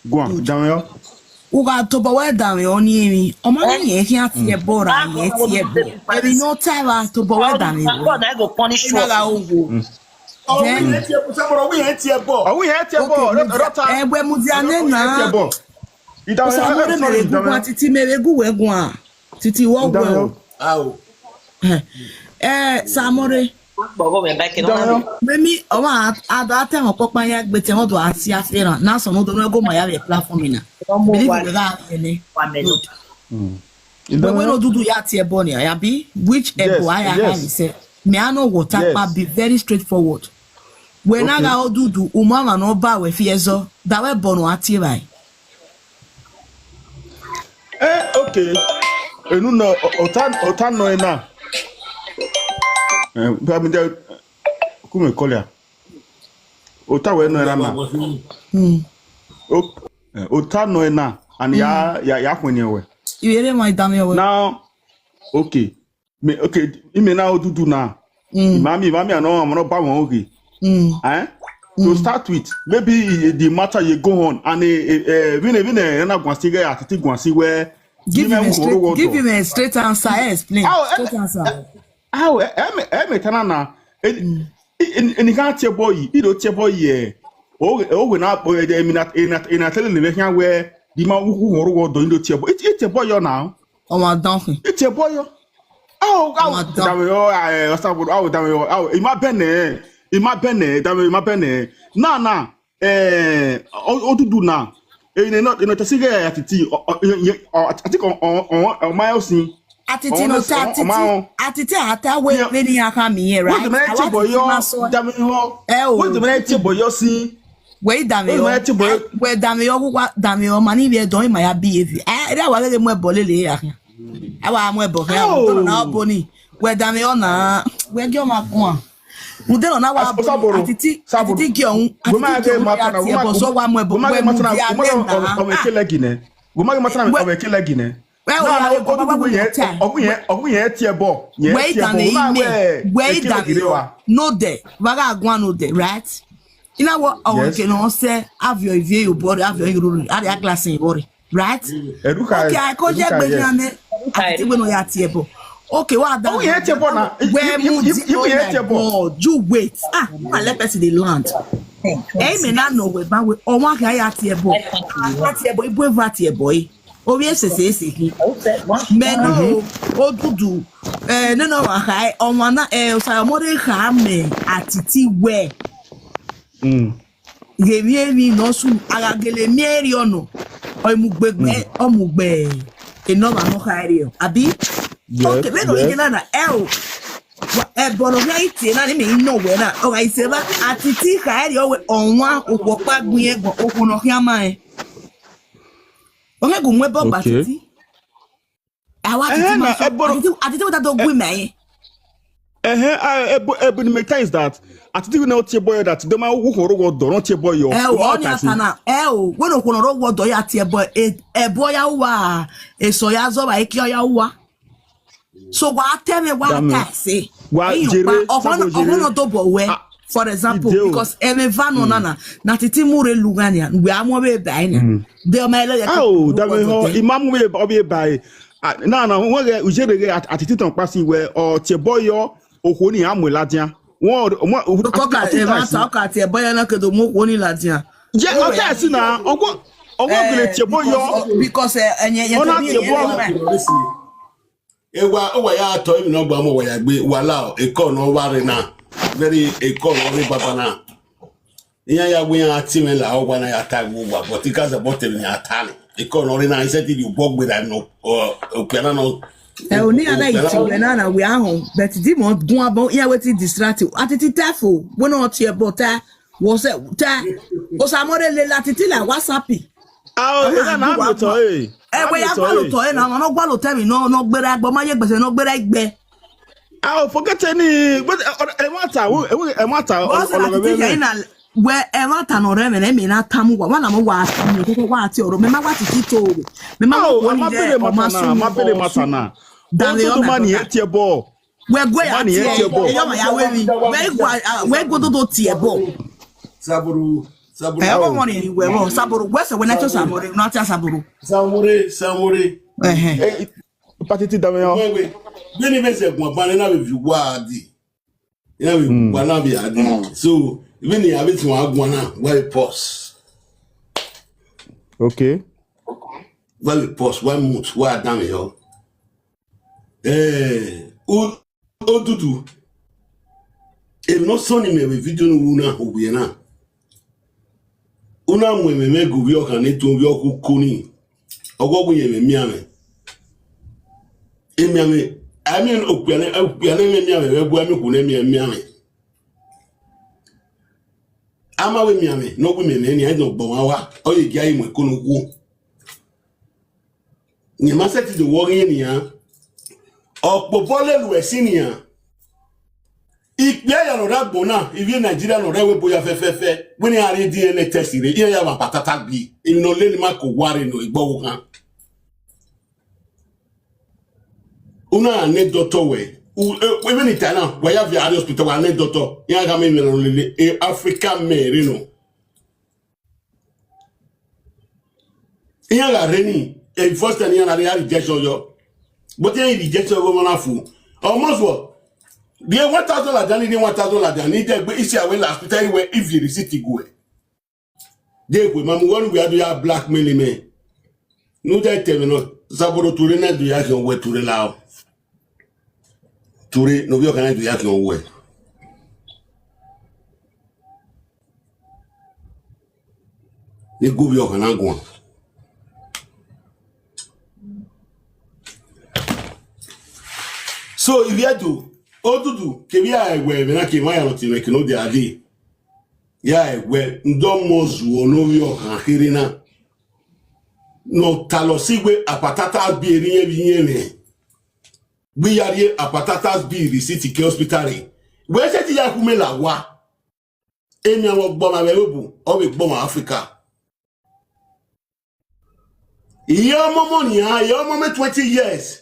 gun down yo uga to bo we down yo ni mi o ma ni e kian tie bo ra ye tie bo e no time to bo we down yo God I go punish you. Egbe mudiane na Samore mere gu Atiti mere gu we gu a Titi wo gwe o Samore memi o ma ada te mo popa ya gbe te mo do asi afira na so no do no go ma ya be platform na believe we ga ene we no Odudu ya tie bo ni ya bi which ego I say me ano water pa be very straightforward. When I ga Odudu umama no ba we fiezo da we bono ati bai. Okay. Enu no otan no na. Ba mi de kuma kolia. Ota we no na. Otan no na and ya kwene we. Iwere my dame we. Now okay. Me okay, ime na Odudu na. Mami no am no ba won okay. To start with, maybe the matter you go on and even na gwansi ga Atiti gwansi where give him a straight answer. Explain. Straight answer. How me tanana any can't tie boy, you do tie boy we na in tell the where the man who horo do ndo tie boy. It's a boy now. Oh my donkey. It's a boy. Ima bene na Odudu na no to sige Atiti I think on my house Atiti no Atiti ata we ni aka mi here right what the boy yo dame ho what the boy yo si we dame yo kwa dame yo mani be don my behave e da wa le mo ebolele ya awa mo ebo fe na oboni we dame yo na we gi o ma kun Mudelo na wa Atiti ki ohun Atiti ati ebo so wa mo ebo we mu ya na o me kele gine go ma matana o me kele gine ogun ye ti ebo ye ti ebo we dame no de waga agwan no de right you know what o ke no say have your view your body have your rule have your glass in your body right okay I ko je gbe ni ane Atiti we no ya ti ebo Okay, what that? Oh, yeah, Chebo na. Where you wait. Let person the land. Eh, me na no we ba we o wa ga ya tiebo. Tiebo ibu eva tiebo. O we se me no Odudu. No wa ha o wa na o mo de ha me Atiti we. Gemi no su agagele mieri ono. O mugbe no ma no ha ri o. Abi? Okay, we no ina na bono right na me no we na o ga ise ba Atiti ka ri o we onwa opopa gun egbon okuno kiama e. O he gun we bo Atiti. Awa Atiti what do gun me. But the matter is that Atiti we not boy that the man who horo do not boy yo. We no kono ro do ya tie boy boy ya wa so ya zo ba ikio ya wa. So what tell me what say? For example, because Vano Nana, Natiti Mure Lugania, we are more buying. They are my Imam will by no, we should get attitude on passing where or Cheboyo or Honi Amuladia. What talk at a boy and I could move one Ladia. Yeah, okay, now, or what Cheboyo because Ewa owa ya to imi no gba mo wa ya gbe wala e ko no ware na very e ko no ri baba na iya ya gbe ya ti me la ogwa na ya ta gbo wa but it has about me ata e ko no ri na ise ti you bog that no o piano no oni ana iti na we ahun but di mo gun abon iya wetin distract Atiti tafo we no tie bota was ta o sa mo le Atiti la WhatsApp na mi to we ya gba to na no gba lo tell me no gbere agbo ma ye gbese no gbere igbe forget any but e matter we e matter no re me na tamu wa na mo wa tamu ko wa ati oro me ma wa titi to me ma wo ni de ma bele matter na also the money tie ball we go ya tie e yo ma ya we go do tie ball Saburu money we mo saburu we se we na cho saburu no ati saburu samure patiti da me yo we ni be se gun ba na be fi wa adi ina we wa na be adi so even ni abi ti wa gun na why pause okay why pause why mute why down yo Odudu e no so ni me video no na obuye na una mwememe gubi oka neto bi oku kuni ogwogun ye miame emiame amen okuane miame we bu ami ku na miame ama we miame no bu meme ni ajo gbon wa oye gi ayi mo kono ku ni ma set the worry ni ya opo bolelu esinia Ipe ya no ragbo na ivi Nigeria no rewe boya fefefe we ni are DNA test re iya ya ba patata bi emi no le ni ma ko ware no igbo kan una ne doctor we even in China we have the hospital we ne doctor ya ga me no le African me no iya la reni e first time ya na rejection yo but ya rejection go na fu almost what the 1,000 ladani ni 1,000 ladani je gbe isi awe last hospital where if you receipt go e de gbe mamu won we do ya blackmail me no dey tell me no saboro ture na do ya kan we ture la o ture no bi o kan do ya kan we ni go bi o kan gun so if you do Odudu kebia egwe na ke ma ya no time ke no de ade ya egwe ndo mozu onowi okan na no talosigwe apatata bi eri bi ne bi yare apatata bi receipt ke hospital we se ti ya kume la wa emi awon gbo ma be obu o be gbo ma Africa iye omo ni ya iye omo me 20 years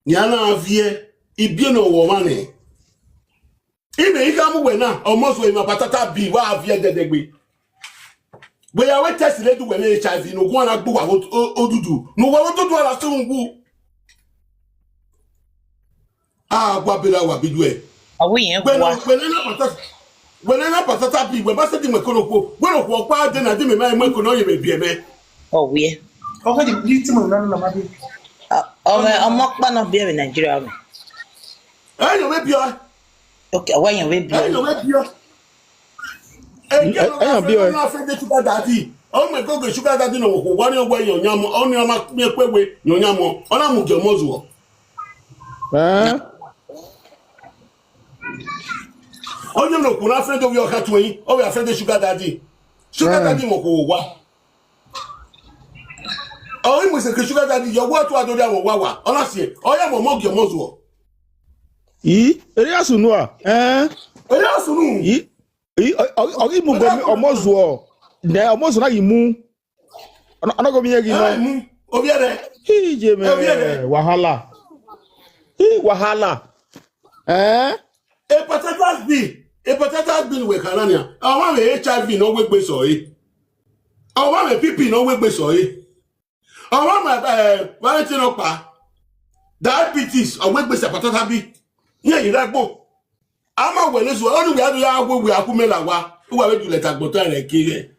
ni ana avie ibie no wo mane ibe ika mu we na almost we ma patata bi wa avie dedegbe we ya we test le du we HIV no go na gbo wa Odudu no wa Odudu ala so ngu Ah, wabila wabidwe. Awi yen kwa. When I patata bi, when basa di mekono when of kwa de na di me mai mekono ye be me. Oh we. Okay, the bleeding man na mabi. Omokpa no be in Nigeria me. Eh, you be bio. Okay, when you be Eh, you be bio. Eh, you be bio. Na friend sugar daddy. Oh my god, sugar daddy no wo wani ogwe yo nyam, oni ama mi ekwewe yo nyam. Ona mu je mozuo. Onye no kuna friend of your katwen, o your friend sugar daddy. Sugar daddy mo ko wa. O imu se sugar daddy your what to adore am wa. Honestly, o ya mo mo je mozuo. Eri asunu a. Eri asunu. Ogi mu go omozuo. Ne omozuo na yimu. Ana go mi yegi no. Obi ere. Je me wahala. Wahala. Hepatitis B we kanania. Awon me HIV no we gbe so yi. Awon me PP no we gbe so yi. Awon me Valentine opa. Diabetes o we gbe se hepatitis B. Yen yi ragbo. Ama we leso onu we adu ya we akumela wa. Wa we ju leta gboto re kire.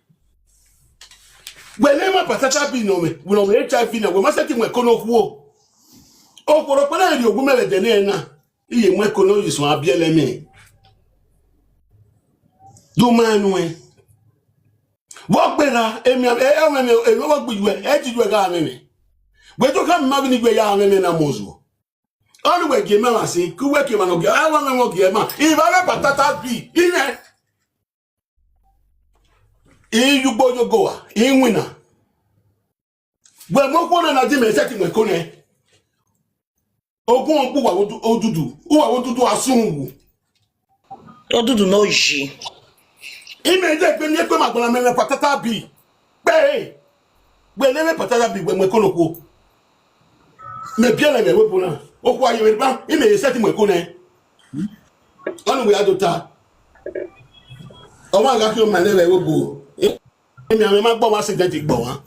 We le ma hepatitis B no me. We no me HIV na we ma se ti mo kono fu o. O poro pele ri ogun mele de ni na. Iye mo kono yi so abiele mi. Do manu e wo gbera emi e wo gbiju e ti ju e ga mi gbe to ka ma bi ni gbe ya mi na mozu onu we ge ma sin ku we ke ma no ge awa me wo ge ma I ba le patata bi ine I yu gbo yo go a I wina gbe mo ko na di me se ti me ko ne ogun opu wa odudu asunwu Odudu no ji. Ime de pe ni pe ma gbona me patata bi pe gbe le patata bi gbe me kono ko me bien le me we pona o ko aye me ba ime ye set me ko ne onu we adota o ma ga ki o ma le we bo ime ame ma gbo wa accident gbo wa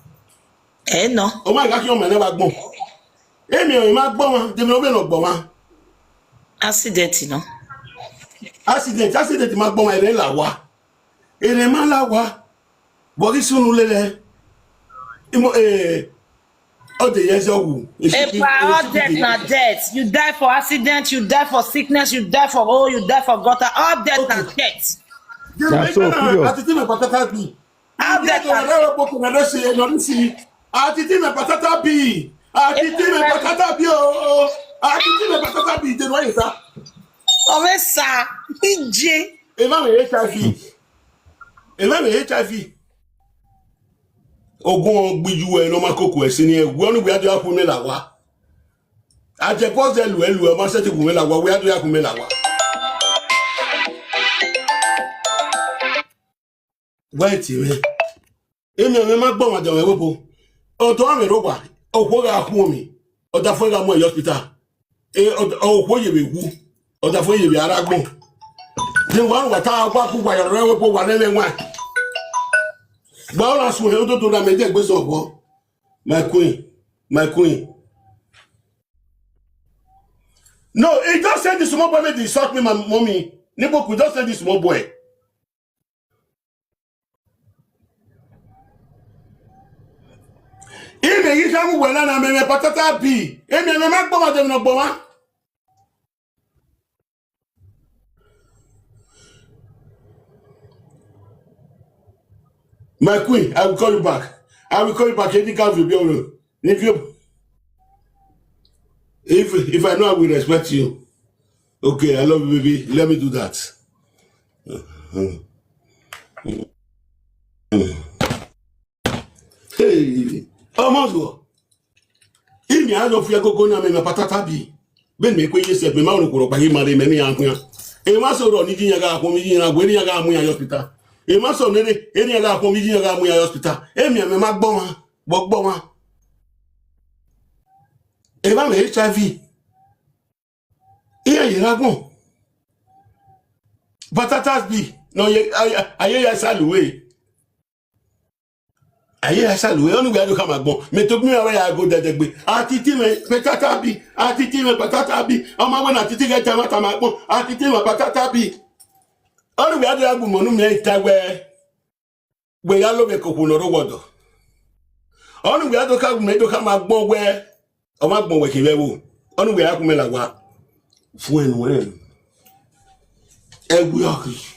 No. o ma ga ki o ma le wa gbo ime ame ma gbo wa de me o be no gbo wa Accident no. Accident ma gbo wa ere la wa ere ma la wa bo ki sunu lele imo all the years old. All death na death. You die for accident, you die for sickness, you die for you die for gutter. All death na death. That's so curious. Atiti me patata bi. All death na na boku na do se no nsi. Atiti me patata bi. Atiti me patata bi o. Atiti me patata bi de no yesa. Omesa, ije. Ema me HIV. Ogun gbiju e no makoko esi ni egwu onu gbe adu akun me la wa. Aje pose elu e ma se ti kun me la wa we adu akun me la wa. Wait me. Emi me ma gbo wa de we bo. O to ame ro wa. Okwo ga akun mi. O da fo ga mo hospital. Okwo ye be wu. O da fo ye be ara gbon. Ni wa wa ta akwa ku wa yo we bo wa le nwa. Well, as we hold to the media, my queen. No, he just said this small boy made insult me, my mommy. Nebo could just say this small boy. If they use them well, and I patata be. If you make bomb, them no bomb. My queen, I will call you back. Any kind of you. If I know I will respect you. Okay, I love you, baby. Let me do that. Hey, almost go. If me I don't fear go na me patata bi. Ben me kwe yese be ma onu kuro pa hi mare me ni anku. E ma so ro ni jinya ga akon mi jinya gwe ni ga amu ya hospital. E ma so nere eni ga akon mi jinya ga amu ya hospital. E mi me ma gbon wa. E ba me HIV. Iye yiragun. Patatas bi no ye aye ya saluwe. Aye, I said, we only got to come back. Me took me away. I go there. Atiti me patata bi. Atiti me patata bi. Oma when atiti get tomato magbon. Atiti me patata bi. Only we got to go monu me itagwe. We yalo be kokuno ro wodo. Only we got to come me to come magbon we. O magbon we kiwewo. Only we got to me la wa. Fuen we. Egwu yoki.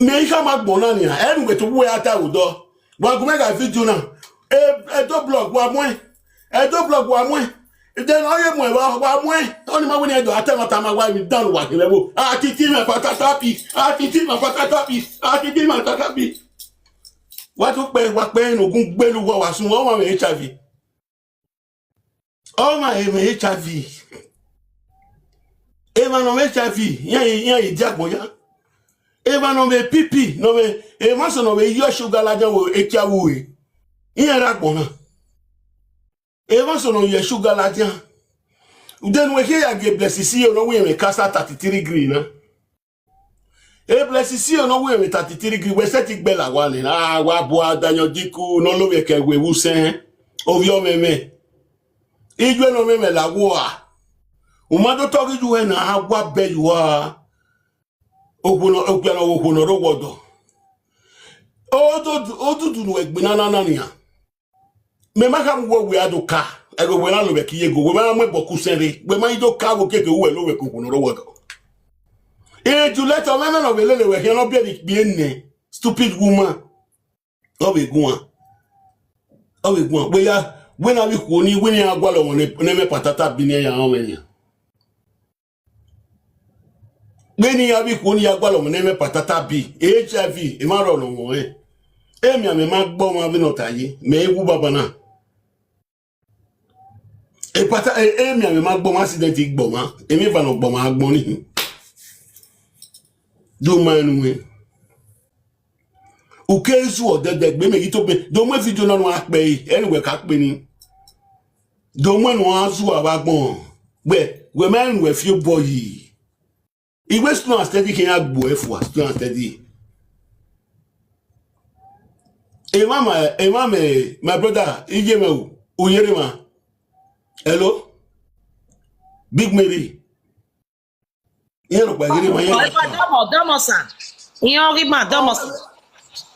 Me ka magbon na ni a. Anyway to we ata udo. Wa go make a video now. E do blog wa mo. E do blog wa mo. E den oye mo wa mo. Oni ma woni e do atamata ma wa mi down wa kiwewo. Atiti me patata bi. Atiti me patata bi. Atiti me patata bi. Wa to pe ogun gbelu wa sun o ma me HIV. O ma me HIV. E ma no HIV. Yan ijapo ya. Eva no me pipi no me e maso no me yo sugar la jan wo ekiawo e yen ra gbona e maso no ye sugar la jan den we here get blessisi no we me kasa 33 degree na e blessisi no we me 33 degree we set igbe la wa ni wa bo adanyo diku no lo we ke we wusen ovio meme igbe no me la wo a o ma do to ju e na agwa be you a Oguno ro wodo. Odudu no egbina na nia. Me maka mwo we adoka. Ego we na lo be kiye go. We ma mo boku senre. We ma ido ka wo keke we lo we kokuno ro wodo. E ju let o me no be lele we he no be enne. Stupid woman. O be gun. We ya we na bi ku ni we ni agwa lo won ne me patata bi ni ya o me. Many abi kuni agbalo mneme patata bi HIV e ma ro no mo e mi ame ma gbo ma bi no taye me ewu baba na e pata e mi ame ma gbo ma accident gbo ma e mi fa no gbo ma gbon ni do manu we o kezu o dede gbe me to be do mo video na no ape anyway ka pe ni do mo no azu abagbon gbe we man we feel boy. He was not steady can have boy for still steady. Mama, my brother, Ijeme, Uyerima. Hello? Big Mary. You know, by Domosa. You know, Domosa.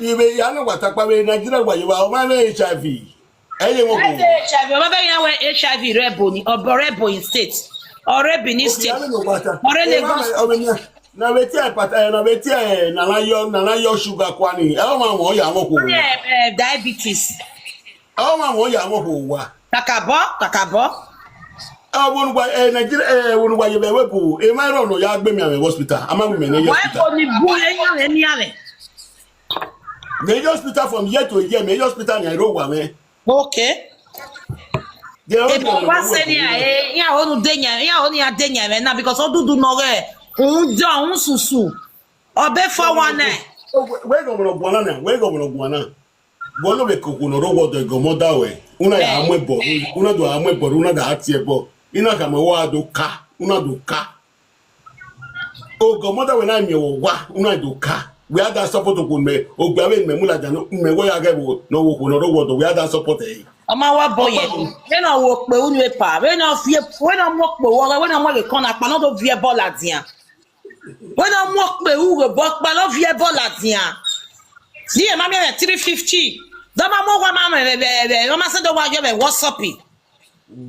You may know what Nigeria where you are, my HIV. HIV, HIV rebel or rebel in states. Or Benin State. Or Lagos. Na beti pata na beti na yo sugar kwani. E o ma mo ya mo ko. Diabetes. O ma mo ya mo ko wa. Kakabo. Wonu gba Nigeria wonu gba ye be wepo. E ma ro no ya gbe mi ame hospital. Ama mi me hospital. Why only bu eyan ni ale? Me hospital from year to year, me hospital ni ro wa me. Okay. Wá sẹ́ni àyè yà ó nu dẹ́nyà yà ó ní adẹ́nyà rẹ̀ náà because Odudu nọ rẹ̀ òun jọ òun sùsù ọbẹ̀ fọwọ́ náà. Wẹ́gọ̀mọ̀nà gbọ́nà náà wẹ́gọ̀mọ̀nà gbọ́nà gbọ́nà bẹ̀ kòkò nọ̀rọ̀ wọ̀dọ̀ ìgọ̀mọ́dà wẹ̀ una yà ámú ẹ̀bọ̀ una dò ámú ẹ̀bọ̀ una dà á tiẹ̀ bọ̀ iná kàmọ́ wà á dò ká una dò ká ògọ̀mọ́dà wẹ̀ náà nyẹ̀wọ̀ wá una dò ká wẹ́ á dà support kò mẹ́ ògbàwé mẹ́múlàjà mẹ́wọ́ yà gẹ̀ wọ̀ nọ̀wọ̀ kò nọ̀rọ̀ wọ̀dọ̀ wẹ́ á dà support ẹ̀ ọmọ wa bọ yẹ we na wo pe unu epa we na mo pe wo we na mo le kon apa no do vie ball adian we na mo pe u re bo pa no vie ball adian si e ma mi 350 do ma mo wa ma me o ma se do wa je be WhatsApp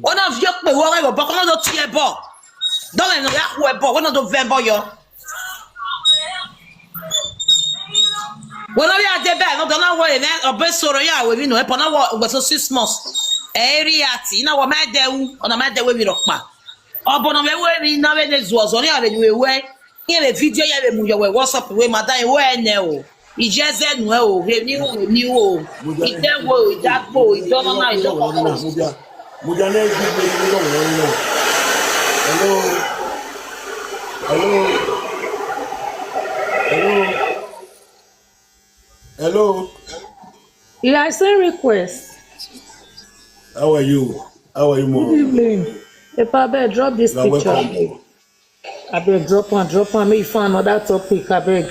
o na vie pe wo re bo ko no do tie ball do le no ya wo e ball we na do vie ball yo Well, I did bad. No, don't know what it is. Or best sort of yeah, we know. Upon our was so 6 months. Area, you know what? My day on a matter we rock back. Upon a way, now it was only a way. Here a video, you have your WhatsApp away, Madame. Where now? He just said, well, he knew. He said, well, that boy, don't know. Hello. Hello. Yeah, I send request. How are you? How are you, Mom? Good evening. If I beg, drop this picture. I beg, drop one. Make you find another topic. I beg.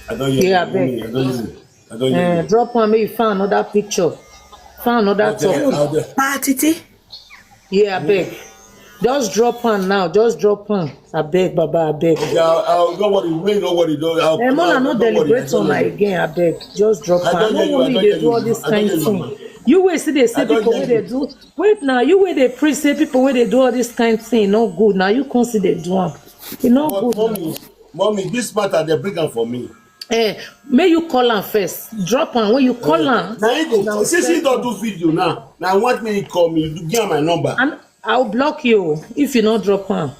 I don't hear Yeah, you. beg. I don't hear you. I don't hear you. Drop one, make you find another picture. Find another topic. Atiti. Yeah, beg. Just drop one now. Just drop one. I beg, Baba, I beg. Okay, I'll don't worry. Wait, don't worry. Mona, no deliberate on my again, I beg. Just drop one. I don't know me they do all this kind of thing. You wait, see they say people where they do. Wait now, you where they preach say people where they do all this kind of thing. No good. Now you consider do one. It not good. Mommy, this matter they bring am for me. May you call am first. Drop one when you call am. Now you go. Since you don't do video now, now want me to call me. You give my number. And I'll block you if you not drop one.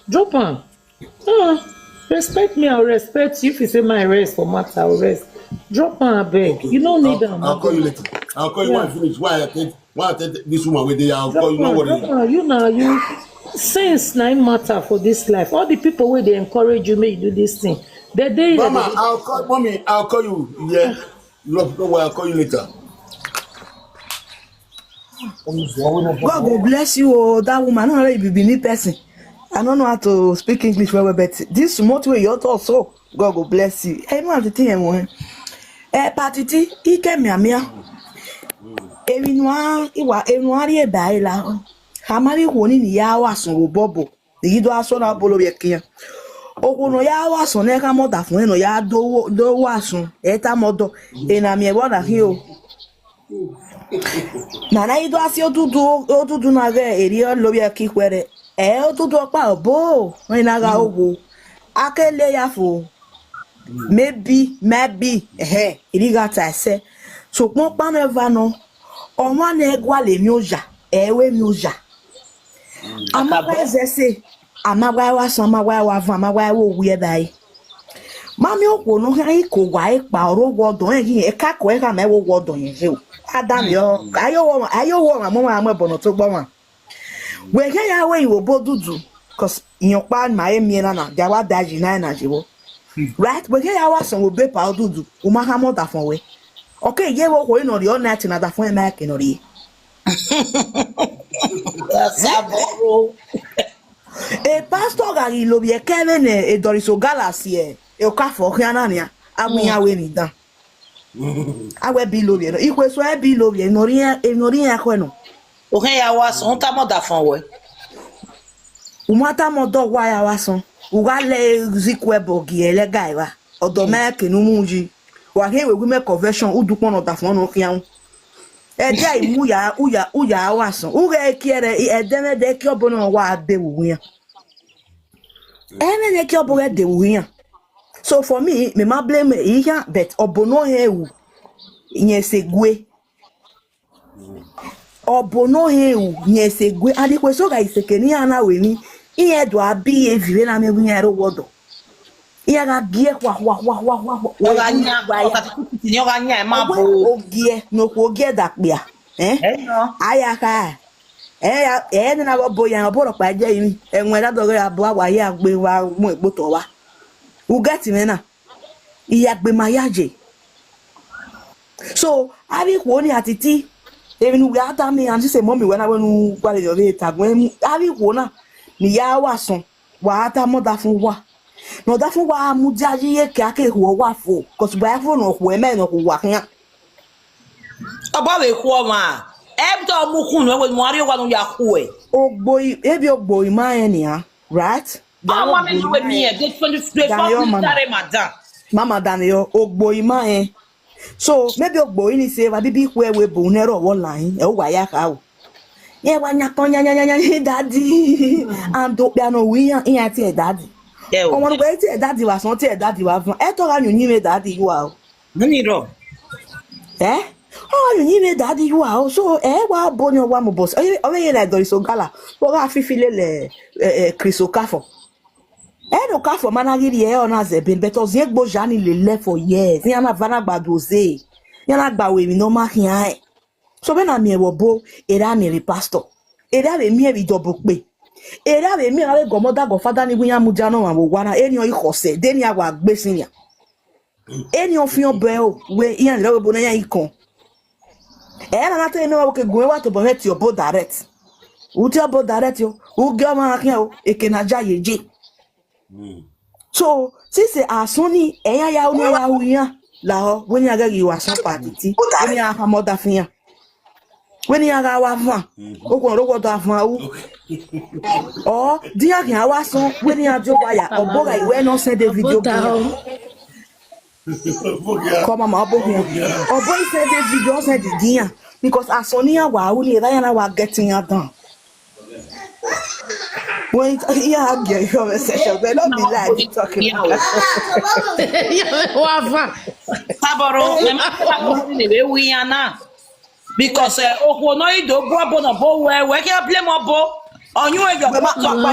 Drop one. Respect me, I'll respect you. If you say my rest for matter, I'll rest. Drop one, I beg. Okay. You don't need them. I'll call you later. I'll call you when I finish. Why I take this woman with you? I'll call you. No worry. You know you. Sense na matter for this life. All the people where they encourage you, may you do this thing. Mama, I'll call you. Yeah. Look, don't worry, I'll call you later. God will bless you, oh, that woman. I don't know if you be me person. I don't know how to speak English very well, but this remote way you talk so God will bless you. I know the thing one. Patiti, he came here. Everyone, ri eba ila. Hamari woni ni ya wasun wo bobo. Yi do aso na bolo ye kian. Ogono ya wasun ne ka moda fun eno ya do wasun. Eta modo ena mi e bona hi o. Nana ido asi odudu na ge eri lobi akikwere. Odudu opa obo. Won na ga owo. Akele ya fo. Maybe iri ga ta se. So pon pa no eva no. Omo na egwa le mi oja. Ewe mi oja. Amagwa zese. Amagwa wa so amagwa wa van amagwa wo wi e dai. Mami okwo no han iko wa ipa oro wodon e ka ko e ka me wo wodon yen je o. Adam yo ayo wo ma mo ma bono to gbo ma we ke ya we wo bodudu cause yan pa ma e mi na dia wa daji na jiwo right we ke ya wa son wo be pa odudu o ma ha mo da fon we okay ye wo ko ino ri o na ti na da fon e ma ke no ri Saboro. Pastor gari lo bi e keve ne e doriso galaxy e o ka fo kiana ni amu ya we ni dan awe bi lo bi no ikwe so e bi lo bi nori ya ko no O ke ya wa so ta mo da fon we. Umata mo do wa ya wa so uga le zikwe bogi ele gai wa odo me ke nu muji wa he we me conversion udupon no da fon no kian e ja imu ya uya wa so uga kiere e deme de ki obono wa de wu yan ene de ki obo de wu yan. So for me ma blame here, but obono hewu nyesegwe. Obono hewu nyesegwe. Adi kweso ga isekeni ana weni. Iye do abi evire na me bunya ro wodo. Iye ga bie wa. Oga nya okati ni oga nya e ma bo. Ogie no ko ogie dakpia. No. Ayaka. Na bo yan obo ro pa je yin. Enwe da do ya bo wa ya gbe wa mu egboto wa. Ugati mena iyagbe mayaje. So abi ko ni Atiti even we ata me and say mommy when I wenu kwale yo be tagwen abi ko na ni ya wason wa ata mo da fun wa no da fun wa mu jaji ye ke ake wo wa fo cause ba fo no ko e me no ko wa kan Oba we ku o ma e bi to mu kun no we mo ari wa no ya ku e ogbo ma en ya right. Mama me you me here get 23 madam. Mama Daniel ogbo ima so maybe ogbo ni say wa bibi ku ewe bo nero wo line e wa ya ka o ye wa nya kon nya daddy and do bia no wi yan ti e daddy o mo gbe ti e daddy wa son ti e daddy wa fun e to ra yun ni me daddy you wa o Nani ro oh yun ni me daddy you wa o so wa bo ni wa mo boss o ye like Doriso Gala o ga fifile le Kriso Kafo. No ka for managiri e ona zebin but ozie gbo jani le left for years ni ana vana gbadoze ni ana gba we mi no ma hian so be na mi e wo bo era mi ri pastor era be mi e bi double pe era be mi ale gomoda go father ni bunya muja no wa wo wana eni o ikose de ni agba gbesin ya eni o fion be o we yan le bo na yan ikon era na te mi wa ke gun wa to bo met your bo direct u ti bo direct yo u ge ma hian o e ke na ja yeje. So since asoni eya ya unu ya uya la ho when ya ga yiwa san patiti when ya ha moda fiya when ya ga wa fan o ko ro ko do afan u oh dia kan wa son when ya jo wa ya obo ga iwe no send the video come on obo here obo send the video send the dia because asoni ya wa u ni ya na wa getting ya done. When you have your conversation, they don't be like talking about. Taboro, we are now because no you do bo no bo we can play more bo on you and your understand.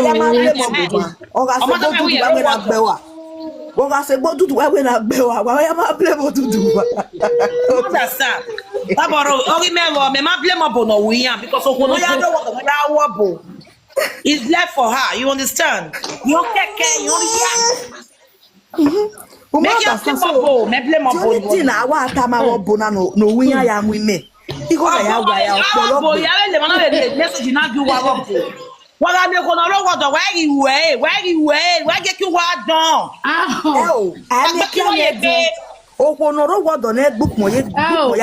Taboro, remember me ma play more bo no we are because no you know what bo. It's left for her. You understand? You take care. You make your play more. Me play more. The only thing I want to ma wo bona no we ya mu me. Iko na ya wa ya opolo. Ya le ma na le message na ju wa wo. Wa ga me ko na lo wo do where you get you wa don. I make you ye. O ko no ro wo do na book mo ya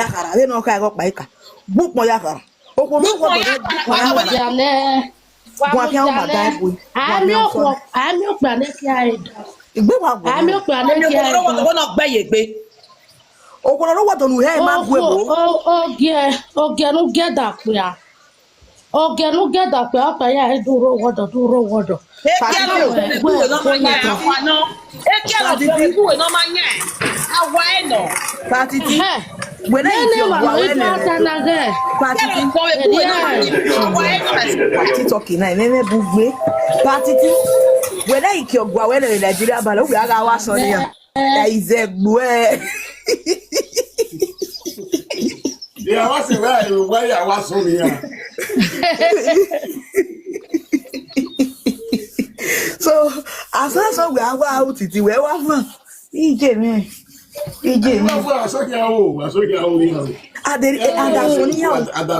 kara. We no ka go pa ika. Book mo ya kara. O ko no wo do na book mo ya kara. I'm your plan. I'm your plan. Oh, what don't we have? Oh, no get that. Okay, no get that. I do water. When I talking, I never book me. When I kill Guawen in Nigeria, but we are our son here. Is a boy. Yeah, what's the way I was on here? So, as I saw, we are out to the way of me.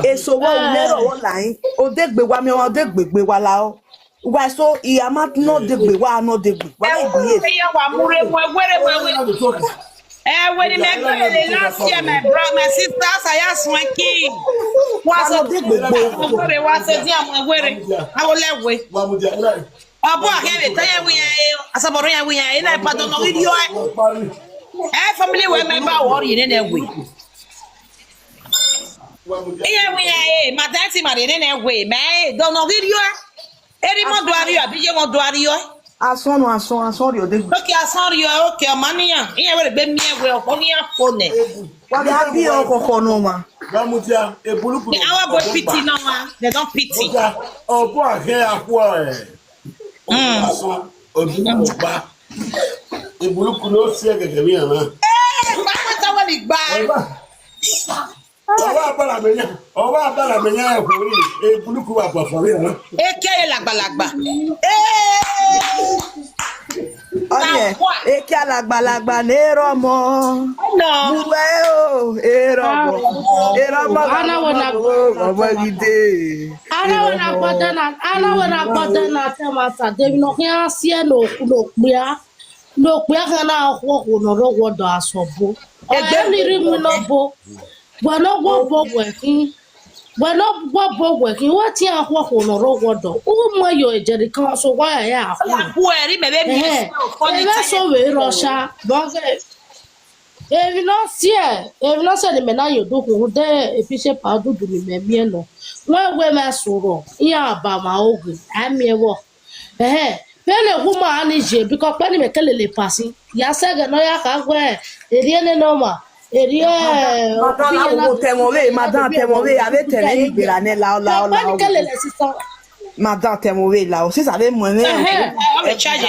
Eso wa mero online o degbe wa mi o degbe wa la o wa so iya ma no degbe wa no degbe wa le biye wa mure when me go last year my brother my sisters I ask my king wa so degbe wa so di am were awo lewe obo akere taya wi asaboro ya wi ya ina pardon no video family we member worry in any way. Yeah, we madam marry in any way. Me don't know video. Eri mo do ari abi je mo do ari yo. Ason yo de. Okay, ason yo okay mani ya. Iye we be mi ewe okoni afone. Wa ga bi o kokko no ma. Gamutia e buluku. Our boy pity no ma. They don't pity. Obo ahe akwo Ason Odudu ba. E buluku no se gege mi ana. Báwo ni gbà. Ọwọ́ abala menya ẹ̀kúrí ebuluku wà pọ̀ fọ̀rí ẹ̀rọ. Eke làgbàlagbà. Ọyẹ eke alàgbàlagbà ní èròmọ. Muwe o èròmọ. Èròmọ ọmọ gidi. Aláwọ̀ na gbọ́dọ̀ na tẹ́mata débi náà kí á sí ẹ̀ n'okpia ka na-akwụ nọrọ gwọdọ asọbụ ọyẹliri mi lọbọ gbọnọgbọ wẹkin wọ́n ti akwụkwọ nọrọ gwọdọ ụmụ mmayọ ejeri kan so waya ya akwụ ebe so wee rọsha evi náà sẹ ni mẹ́nà yòdókùn dẹ́ efiṣẹ́ pàdúdù ni mẹ́mí ẹ̀ nọ wọ́n ẹgbẹ́ mẹ́ sọ̀rọ̀ ihe àbàmà oge àmì ẹ̀wọ̀ pele kuma ani je because pele me kele le pasi ya sege no ya ka gwe eriene no ma erie madame temowe ave tele igbera ne la pele kele le sisa madame temowe la o si sabe mo me on me charge